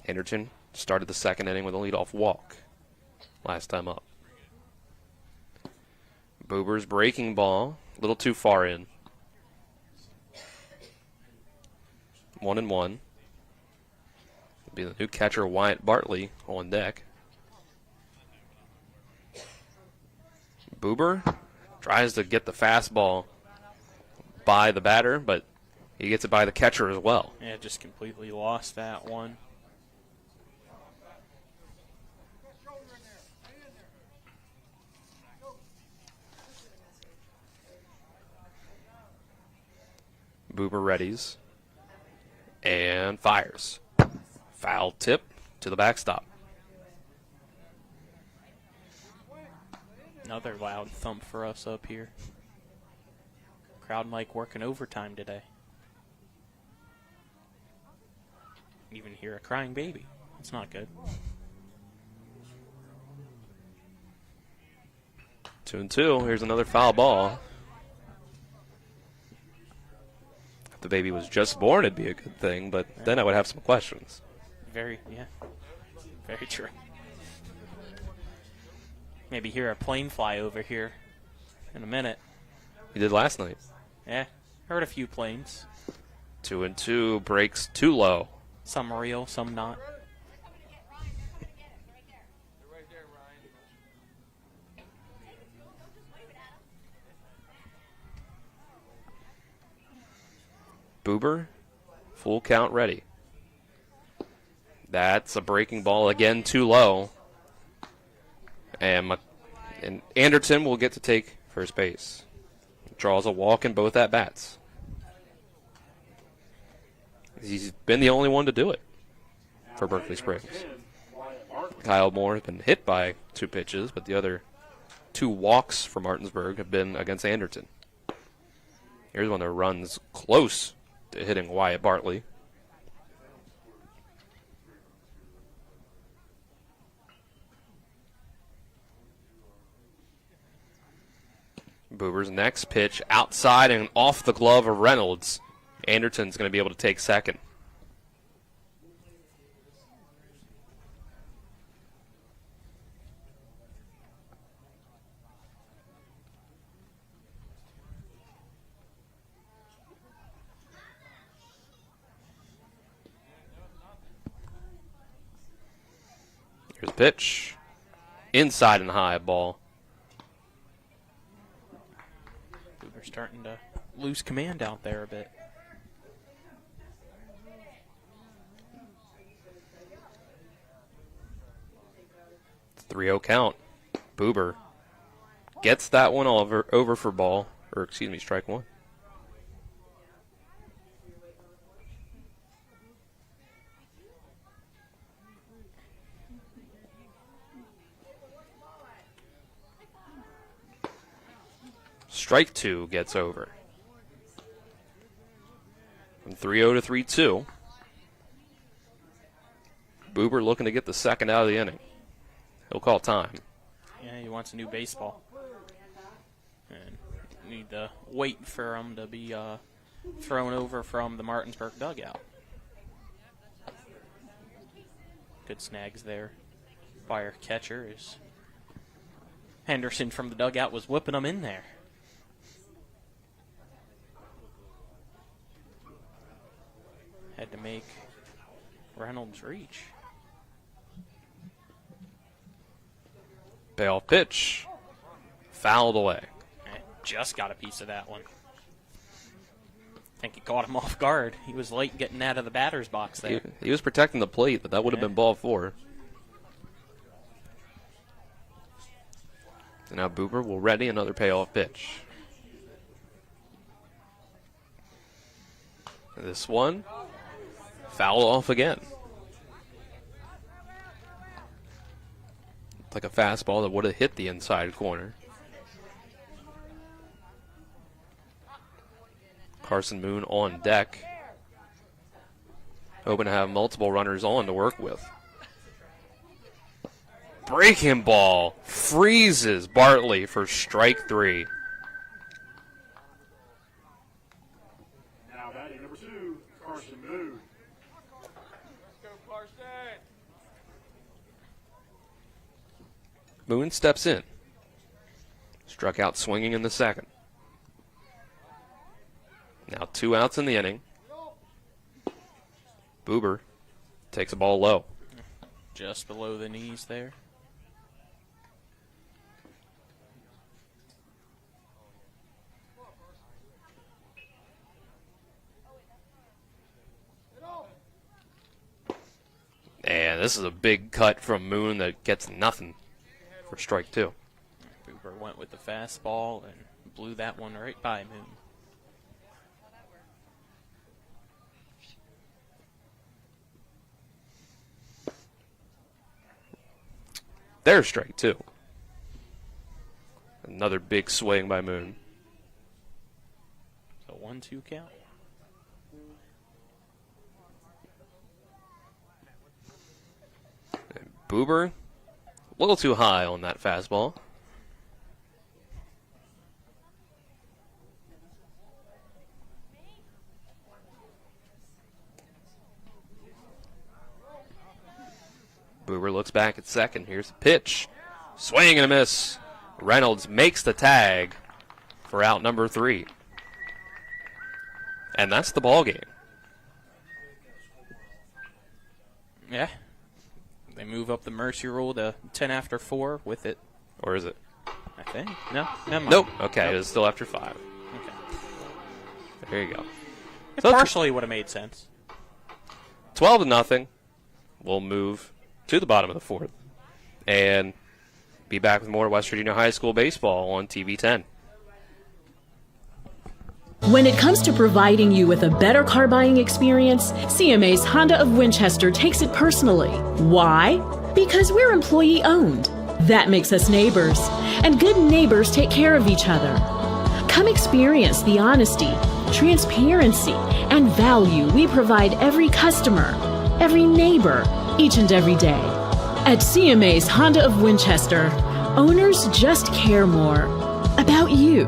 Anderton started the second inning with a leadoff walk last time up. Buber's breaking ball, a little too far in. 1-1. Be the new catcher Wyatt Bartley on deck. Buber tries to get the fastball by the batter, but he gets it by the catcher as well. Yeah, just completely lost that one. Buber readies and fires. Foul tip to the backstop. Another loud thump for us up here. Crowd mic working overtime today. even hear a crying baby. It's not good. 2-2. Here's another foul ball. If the baby was just born, it'd be a good thing, but then I would have some questions. Very true. Maybe hear a plane fly over here in a minute. You did last night. Yeah, heard a few planes. 2-2, breaks too low. Some real, some not. Boober, full count ready. That's a breaking ball again, too low. And Anderton will get to take first base. Draws a walk in both at-bats. He's been the only one to do it for Berkeley Springs. Kyle Moore has been hit by 2 pitches, but the other 2 walks for Martinsburg have been against Anderton. Here's one that runs close to hitting Wyatt Bartley. Boober's next pitch outside and off the glove of Reynolds. Anderton's going to be able to take second. Here's a pitch. Inside and high ball. We're starting to lose command out there a bit. It's 3-0 count. Boober gets that one over for ball, or excuse me, strike one. Strike 2 gets over. From 3-0 to 3-2. Boober looking to get the second out of the inning. He'll call time. Yeah, he wants a new baseball. And need to wait for him to be thrown over from the Martinsburg dugout. Good snags there by our catcher as Henderson from the dugout was whipping him in there. Had to make Reynolds reach. Payoff pitch. Fouled away. Just got a piece of that one. I think he caught him off guard. He was late getting out of the batter's box there. He was protecting the plate, but that would have been ball 4. So now Boober will ready another payoff pitch. This one, foul off again. It's like a fastball that would have hit the inside corner. Carson Moon on deck. Hoping to have multiple runners on to work with. Breaking ball freezes Bartley for strike 3. Now batting number 2, Carson Moon. Let's go, Carson. Moon steps in. Struck out swinging in the second. Now 2 outs in the inning. Boober takes a ball low. Just below the knees there. And this is a big cut from Moon that gets nothing for strike 2. Boober went with the fastball and blew that one right by Moon. There's strike 2. Another big swing by Moon. So 1-2 count. Buber, a little too high on that fastball. Buber looks back at second. Here's the pitch. Swing and a miss. Reynolds makes the tag for out number 3. And that's the ball game. Yeah. They move up the mercy rule to 10 after 4 with it. Or is it? I think. No, never mind. Nope. Okay, Nope. It is still after 5. Okay. There you go. It So partially would have made sense. 12-0. We'll move to the bottom of the 4th and be back with more West Virginia High School baseball on TV 10. When it comes to providing you with a better car buying experience, CMA's Honda of Winchester takes it personally. Why? Because we're employee owned. That makes us neighbors, and good neighbors take care of each other. Come experience the honesty, transparency, and value we provide every customer, every neighbor, each and every day. At CMA's Honda of Winchester, owners just care more about you.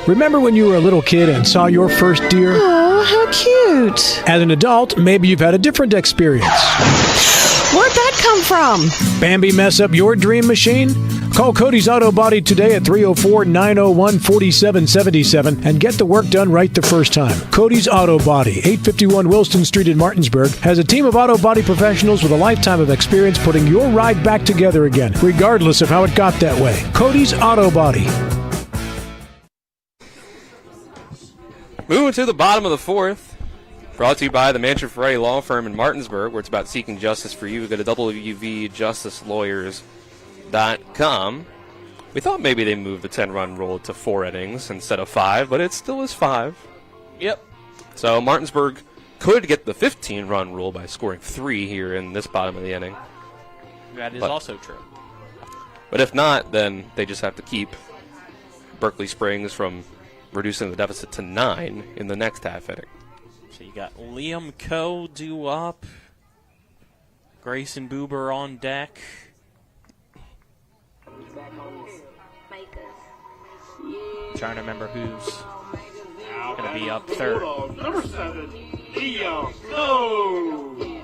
Remember when you were a little kid and saw your first deer? Oh, how cute. As an adult, maybe you've had a different experience. Where'd that come from? Bambi mess up your dream machine? Call Cody's Auto Body today at 304-901-4777 and get the work done right the first time. Cody's Auto Body, 851 Wilston Street in Martinsburg, has a team of auto body professionals with a lifetime of experience putting your ride back together again, regardless of how it got that way. Cody's Auto Body. Moving to the bottom of the 4th, brought to you by the Mansion Ferretti Law Firm in Martinsburg, where it's about seeking justice for you. Go to wvjusticelawyers.com. We thought maybe they moved the 10-run rule to 4 innings instead of 5, but it still is 5. Yep. So Martinsburg could get the 15-run rule by scoring 3 here in this bottom of the inning. That is also true. But if not, then they just have to keep Berkeley Springs from reducing the deficit to 9 in the next half inning. So you got Liam Coe due up. Grayson Buber on deck. Trying to remember who's going to be up third. Number 7, Liam Coe.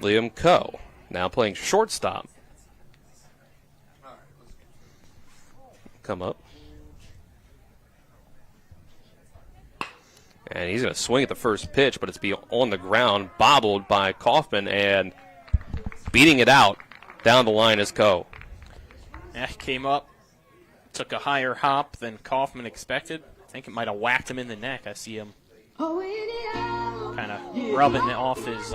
Liam Coe now playing shortstop. Come up. And he's going to swing at the first pitch, but it's be on the ground, bobbled by Kaufman, and beating it out down the line is Coe. Yeah, came up, took a higher hop than Kaufman expected. I think it might have whacked him in the neck. I see him kind of rubbing it off his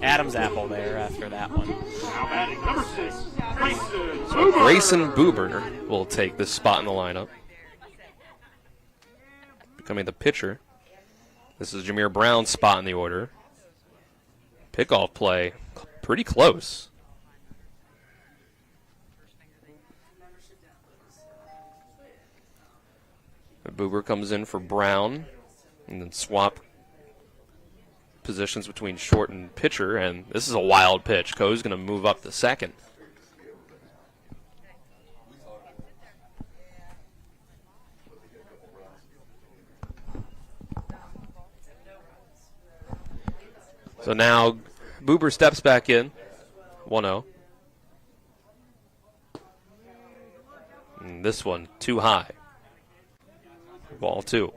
Adam's apple there after that one. Now batting number 6, Grayson So Buber. Grayson Buber will take this spot in the lineup, becoming the pitcher. This is Jameer Brown's spot in the order. Pickoff play, pretty close. Buber comes in for Brown, and then swap positions between short and pitcher, and this is a wild pitch. Coe's going to move up to second. So now Buber steps back in, 1-0. And this one too high. Ball 2.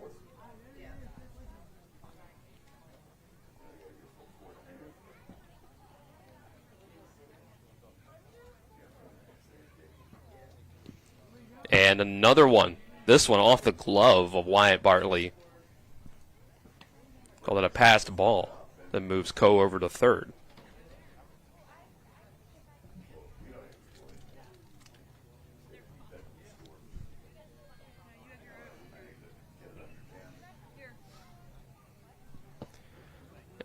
And another one. This one off the glove of Wyatt Bartley. Call it a passed ball that moves Coe over to third.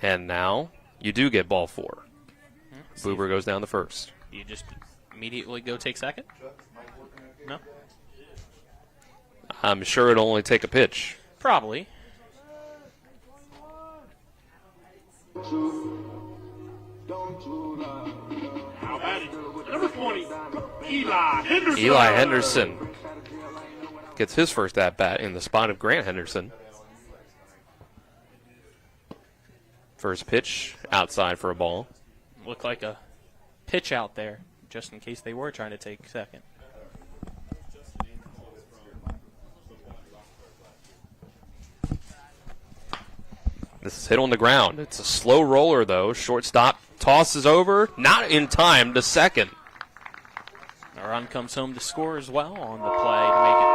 And now you do get ball 4. Buber goes down to first. You just immediately go take second? No? I'm sure it'll only take a pitch. Probably. How about it? Number 20, Eli Henderson. Eli Henderson gets his first at-bat in the spot of Grant Henderson. First pitch outside for a ball. Looked like a pitch out there, just in case they were trying to take second. This is hit on the ground. It's a slow roller, though. Shortstop tosses over, not in time to second. A run comes home to score as well on the play to make it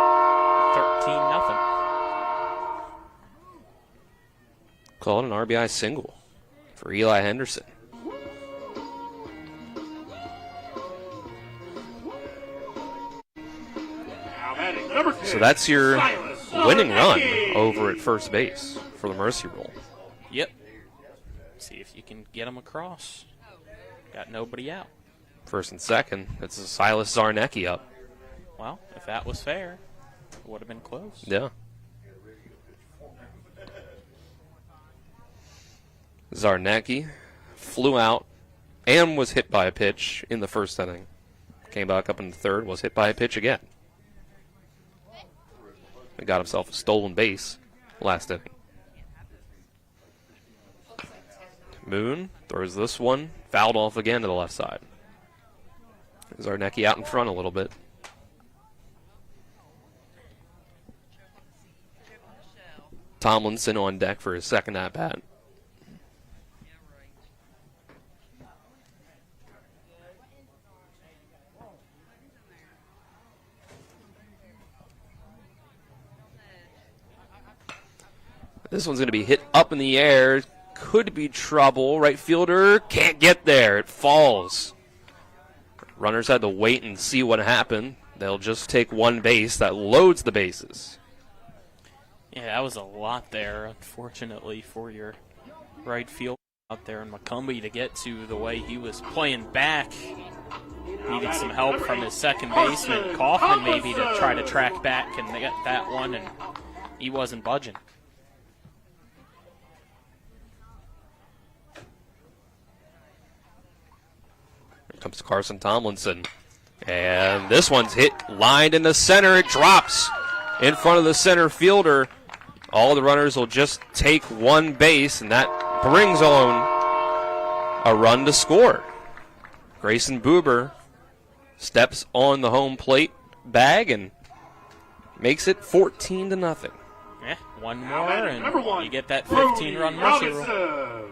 13-0. Called an RBI single for Eli Henderson. So that's your winning run over at first base for the Mercy Rule. Yep. See if you can get them across. Got nobody out. First and second, it's a Silas Zarnecki up. Well, if that was fair, it would have been close. Yeah. Zarnecki flew out and was hit by a pitch in the first inning. Came back up in the third, was hit by a pitch again. He got himself a stolen base last inning. Moon throws this one, fouled off again to the left side. Zarnecki out in front a little bit. Tomlinson on deck for his second at-bat. This one's going to be hit up in the air. Could be trouble. Right fielder can't get there. It falls. Runners had to wait and see what happened. They'll just take one base. That loads the bases. Yeah, that was a lot there, unfortunately, for your right field out there in Macomb to get to the way he was playing back. Needed some help from his second baseman, Kaufman, maybe to try to track back and get that one, and he wasn't budging. Here comes Carson Tomlinson. And this one's hit, lined in the center. It drops in front of the center fielder. All the runners will just take one base, and that brings on a run to score. Grayson Buber steps on the home plate bag and makes it 14-0. Yeah, one more, and you get that 15-run Mercy Rule.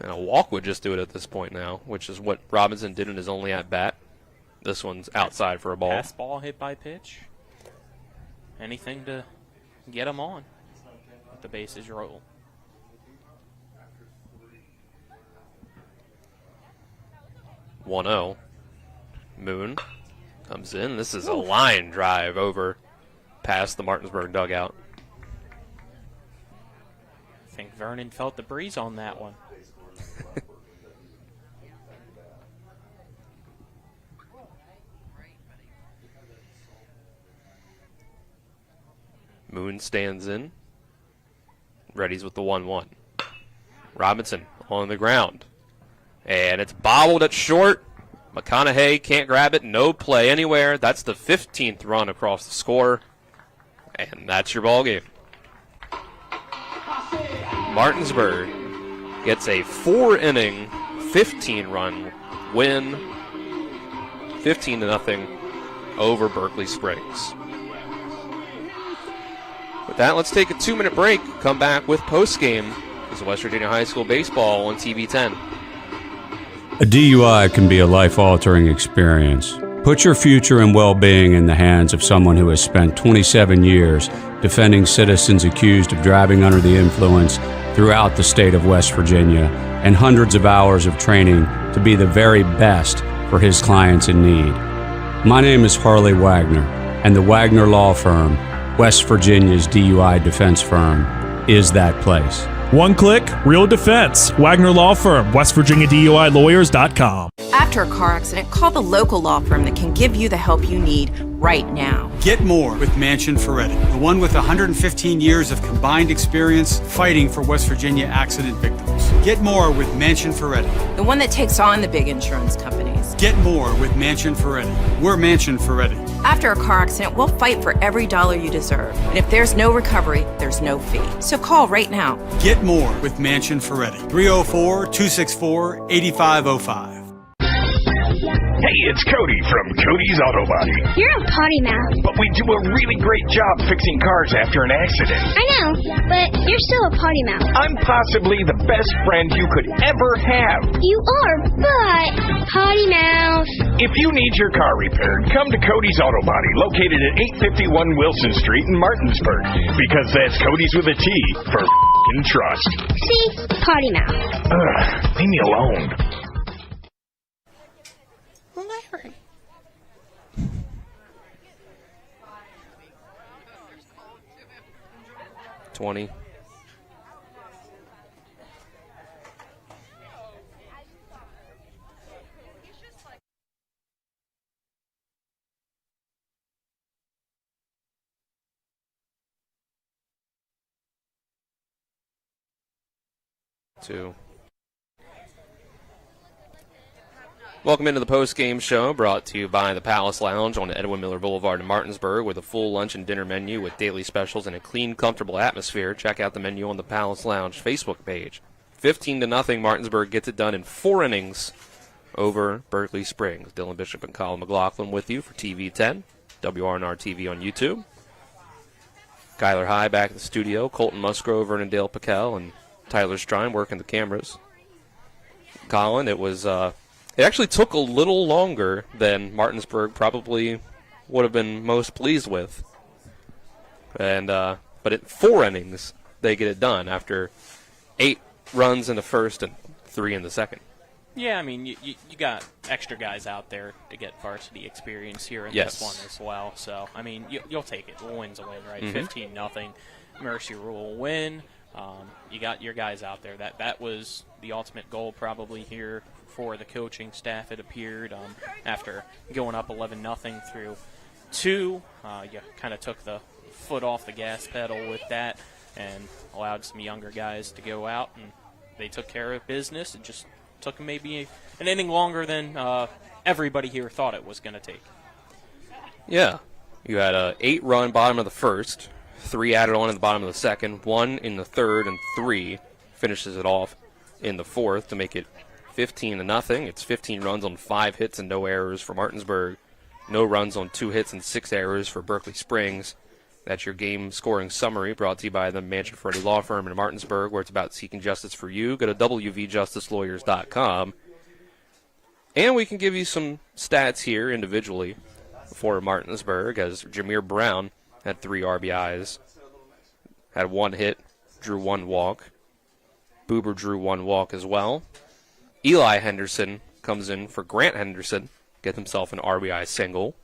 And a walk would just do it at this point now, which is what Robinson did in his only at-bat. This one's outside for a ball. Pass ball hit by pitch. Anything to get him on. The bases roll. (1-0). Moon comes in. This is a line drive over past the Martinsburg dugout. I think Vernon felt the breeze on that one. Moon stands in. Ready's with the 1-1. Robinson on the ground. And it's bobbled at short. McConaughey can't grab it. No play anywhere. That's the 15th run across the score. And that's your ball game. Martinsburg gets a 4-inning, 15-run win, 15-0 over Berkeley Springs. With that, let's take a 2-minute break. Come back with postgame. This is West Virginia High School baseball on TV 10. A DUI can be a life-altering experience. Put your future and well-being in the hands of someone who has spent 27 years defending citizens accused of driving under the influence throughout the state of West Virginia and hundreds of hours of training to be the very best for his clients in need. My name is Harley Wagner, and the Wagner Law Firm, West Virginia's DUI defense firm, is that place. One click, real defense. Wagner Law Firm, WestVirginiaDUILawyers.com. After a car accident, call the local law firm that can give you the help you need right now. Get more with Mansion Ferretti, the one with 115 years of combined experience fighting for West Virginia accident victims. Get more with Mansion Ferretti. The one that takes on the big insurance companies. Get more with Mansion Ferretti. We're Mansion Ferretti. After a car accident, we'll fight for every dollar you deserve. And if there's no recovery, there's no fee. So call right now. Get more with Mansion Ferretti. 304-264-8505. Hey, it's Cody from Cody's Auto Body. You're a potty mouth. But we do a really great job fixing cars after an accident. I know, but you're still a potty mouth. I'm possibly the best friend you could ever have. You are, but potty mouth. If you need your car repaired, come to Cody's Auto Body, located at 851 Wilson Street in Martinsburg. Because that's Cody's with a T for f***ing trust. See? Potty mouth. Leave me alone. 20. Two. Welcome into the post-game show, brought to you by the Palace Lounge on Edwin Miller Boulevard in Martinsburg, with a full lunch and dinner menu with daily specials and a clean, comfortable atmosphere. Check out the menu on the Palace Lounge Facebook page. 15-0, Martinsburg gets it done in 4 innings over Berkeley Springs. Dylan Bishop and Colin McLaughlin with you for TV 10, WRNR TV on YouTube. Kyler High back in the studio, Colton Musgrove, Vernon Dale Piquel, and Tyler Strine working the cameras. Colin, it was... It actually took a little longer than Martinsburg probably would have been most pleased with. And but at 4 innings, they get it done after 8 runs in the first and 3 in the second. Yeah, I mean, you got extra guys out there to get varsity experience here in this one as well. So, I mean, you'll take it. The win's a win, right? 15-0. Mercy Rule win. You got your guys out there. That was the ultimate goal probably here for the coaching staff, it appeared. After going up 11-0 through 2, you kind of took the foot off the gas pedal with that and allowed some younger guys to go out, and they took care of business. It just took maybe an inning longer than everybody here thought it was going to take. Yeah. You had a 8-run bottom of the first, 3 added on in the bottom of the second, 1 in the third, and 3 finishes it off in the fourth to make it 15-0. It's 15 runs on 5 hits and no errors for Martinsburg. No runs on 2 hits and 6 errors for Berkeley Springs. That's your game scoring summary, brought to you by the Mansion Ferretti Law Firm in Martinsburg, where it's about seeking justice for you. Go to wvjusticelawyers.com. And we can give you some stats here individually for Martinsburg, as Jameer Brown had 3 RBIs, had 1 hit, drew 1 walk. Boober drew 1 walk as well. Eli Henderson comes in for Grant Henderson, gets himself an RBI single.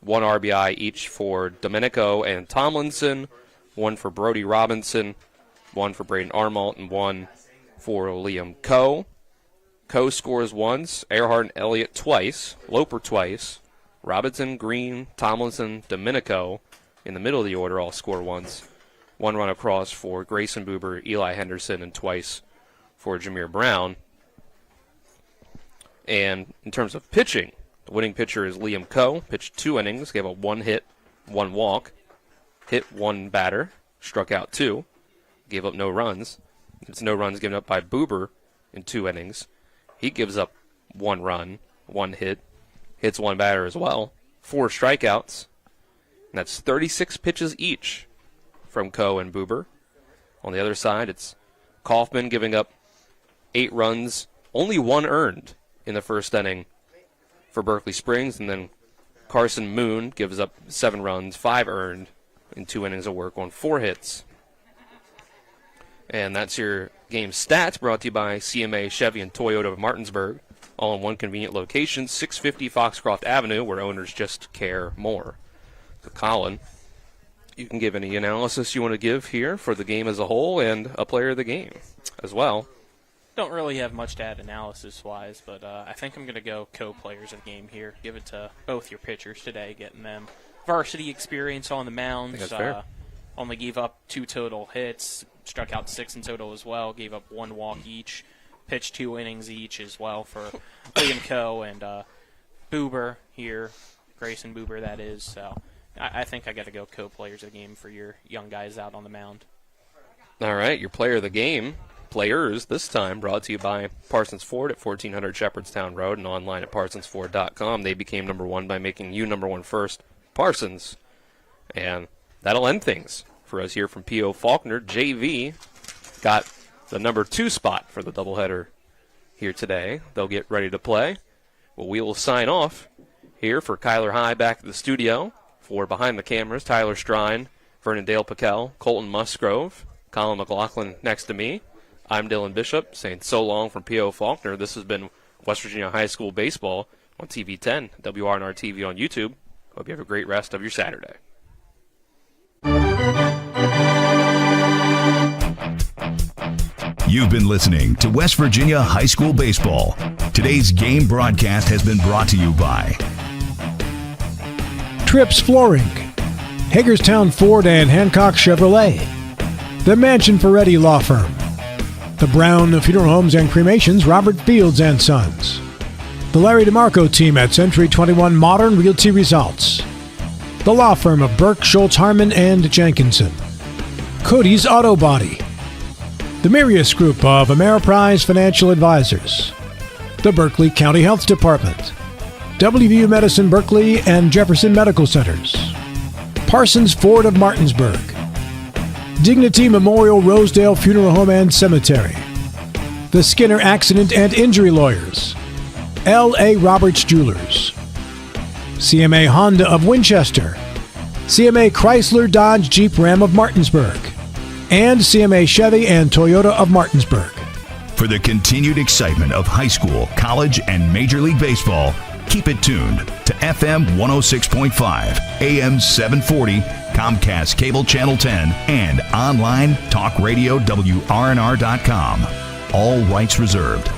1 RBI each for Domenico and Tomlinson, 1 for Brody Robinson, 1 for Braden Armalt, and 1 for Liam Coe. Coe scores once, Earhart and Elliott twice, Loper twice, Robinson, Green, Tomlinson, Domenico in the middle of the order all score once. 1 run across for Grayson Boober, Eli Henderson, and twice for Jameer Brown. And in terms of pitching, the winning pitcher is Liam Coe. Pitched 2 innings, gave up 1 hit, 1 walk, hit 1 batter, struck out 2, gave up no runs. It's no runs given up by Boober in 2 innings. He gives up 1 run, 1 hit, hits 1 batter as well. 4 strikeouts. And that's 36 pitches each from Coe and Boober. On the other side, it's Kaufman giving up 8 runs, only 1 earned in the first inning for Berkeley Springs, and then Carson Moon gives up 7 runs, 5 earned in 2 innings of work on 4 hits. And that's your game stats, brought to you by CMA Chevy and Toyota of Martinsburg, all in one convenient location, 650 Foxcroft Avenue, where owners just care more. So Colin, you can give any analysis you want to give here for the game as a whole and a player of the game as well. Don't really have much to add analysis-wise, but I think I'm going to go co-players of the game here. Give it to both your pitchers today, getting them varsity experience on the mounds. That's fair. Only gave up 2 total hits, struck out 6 in total as well, gave up 1 walk each, pitched 2 innings each as well for Liam Coe and Buber here, Grayson Buber that is. So I think I got to go co-players of the game for your young guys out on the mound. All right, your player of the game. Players this time brought to you by Parsons Ford at 1400 Shepherdstown Road and online at parsonsford.com. They became number 1 by making you number 1 first, Parsons. And that'll end things for us here from P.O. Faulkner. JV got the number 2 spot for the doubleheader here today. They'll get ready to play. Well, we will sign off here for Kyler High back at the studio. For behind the cameras, Tyler Strine, Vernon Dale Piquel, Colton Musgrove, Colin McLaughlin next to me. I'm Dylan Bishop, saying so long from P.O. Faulkner. This has been West Virginia High School Baseball on TV 10, WRNR TV on YouTube. Hope you have a great rest of your Saturday. You've been listening to West Virginia High School Baseball. Today's game broadcast has been brought to you by Trips Flooring, Hagerstown Ford and Hancock Chevrolet, the Mansion Ferretti Law Firm, the Brown Funeral Homes and Cremations, Robert Fields and Sons, the Larry DeMarco team at Century 21 Modern Realty Results, the law firm of Burke, Schultz, Harmon, and Jenkinson, Cody's Auto Body, the Mirius Group of Ameriprise Financial Advisors, the Berkeley County Health Department, WVU Medicine Berkeley and Jefferson Medical Centers, Parsons Ford of Martinsburg, Dignity Memorial Rosedale Funeral Home and Cemetery, the Skinner Accident and Injury Lawyers, L.A. Roberts Jewelers, CMA Honda of Winchester, CMA Chrysler Dodge Jeep Ram of Martinsburg, and CMA Chevy and Toyota of Martinsburg. For the continued excitement of high school, college, and Major League Baseball, keep it tuned to FM 106.5, AM 740, Comcast Cable Channel 10, and online talk radio WRNR.com. All rights reserved.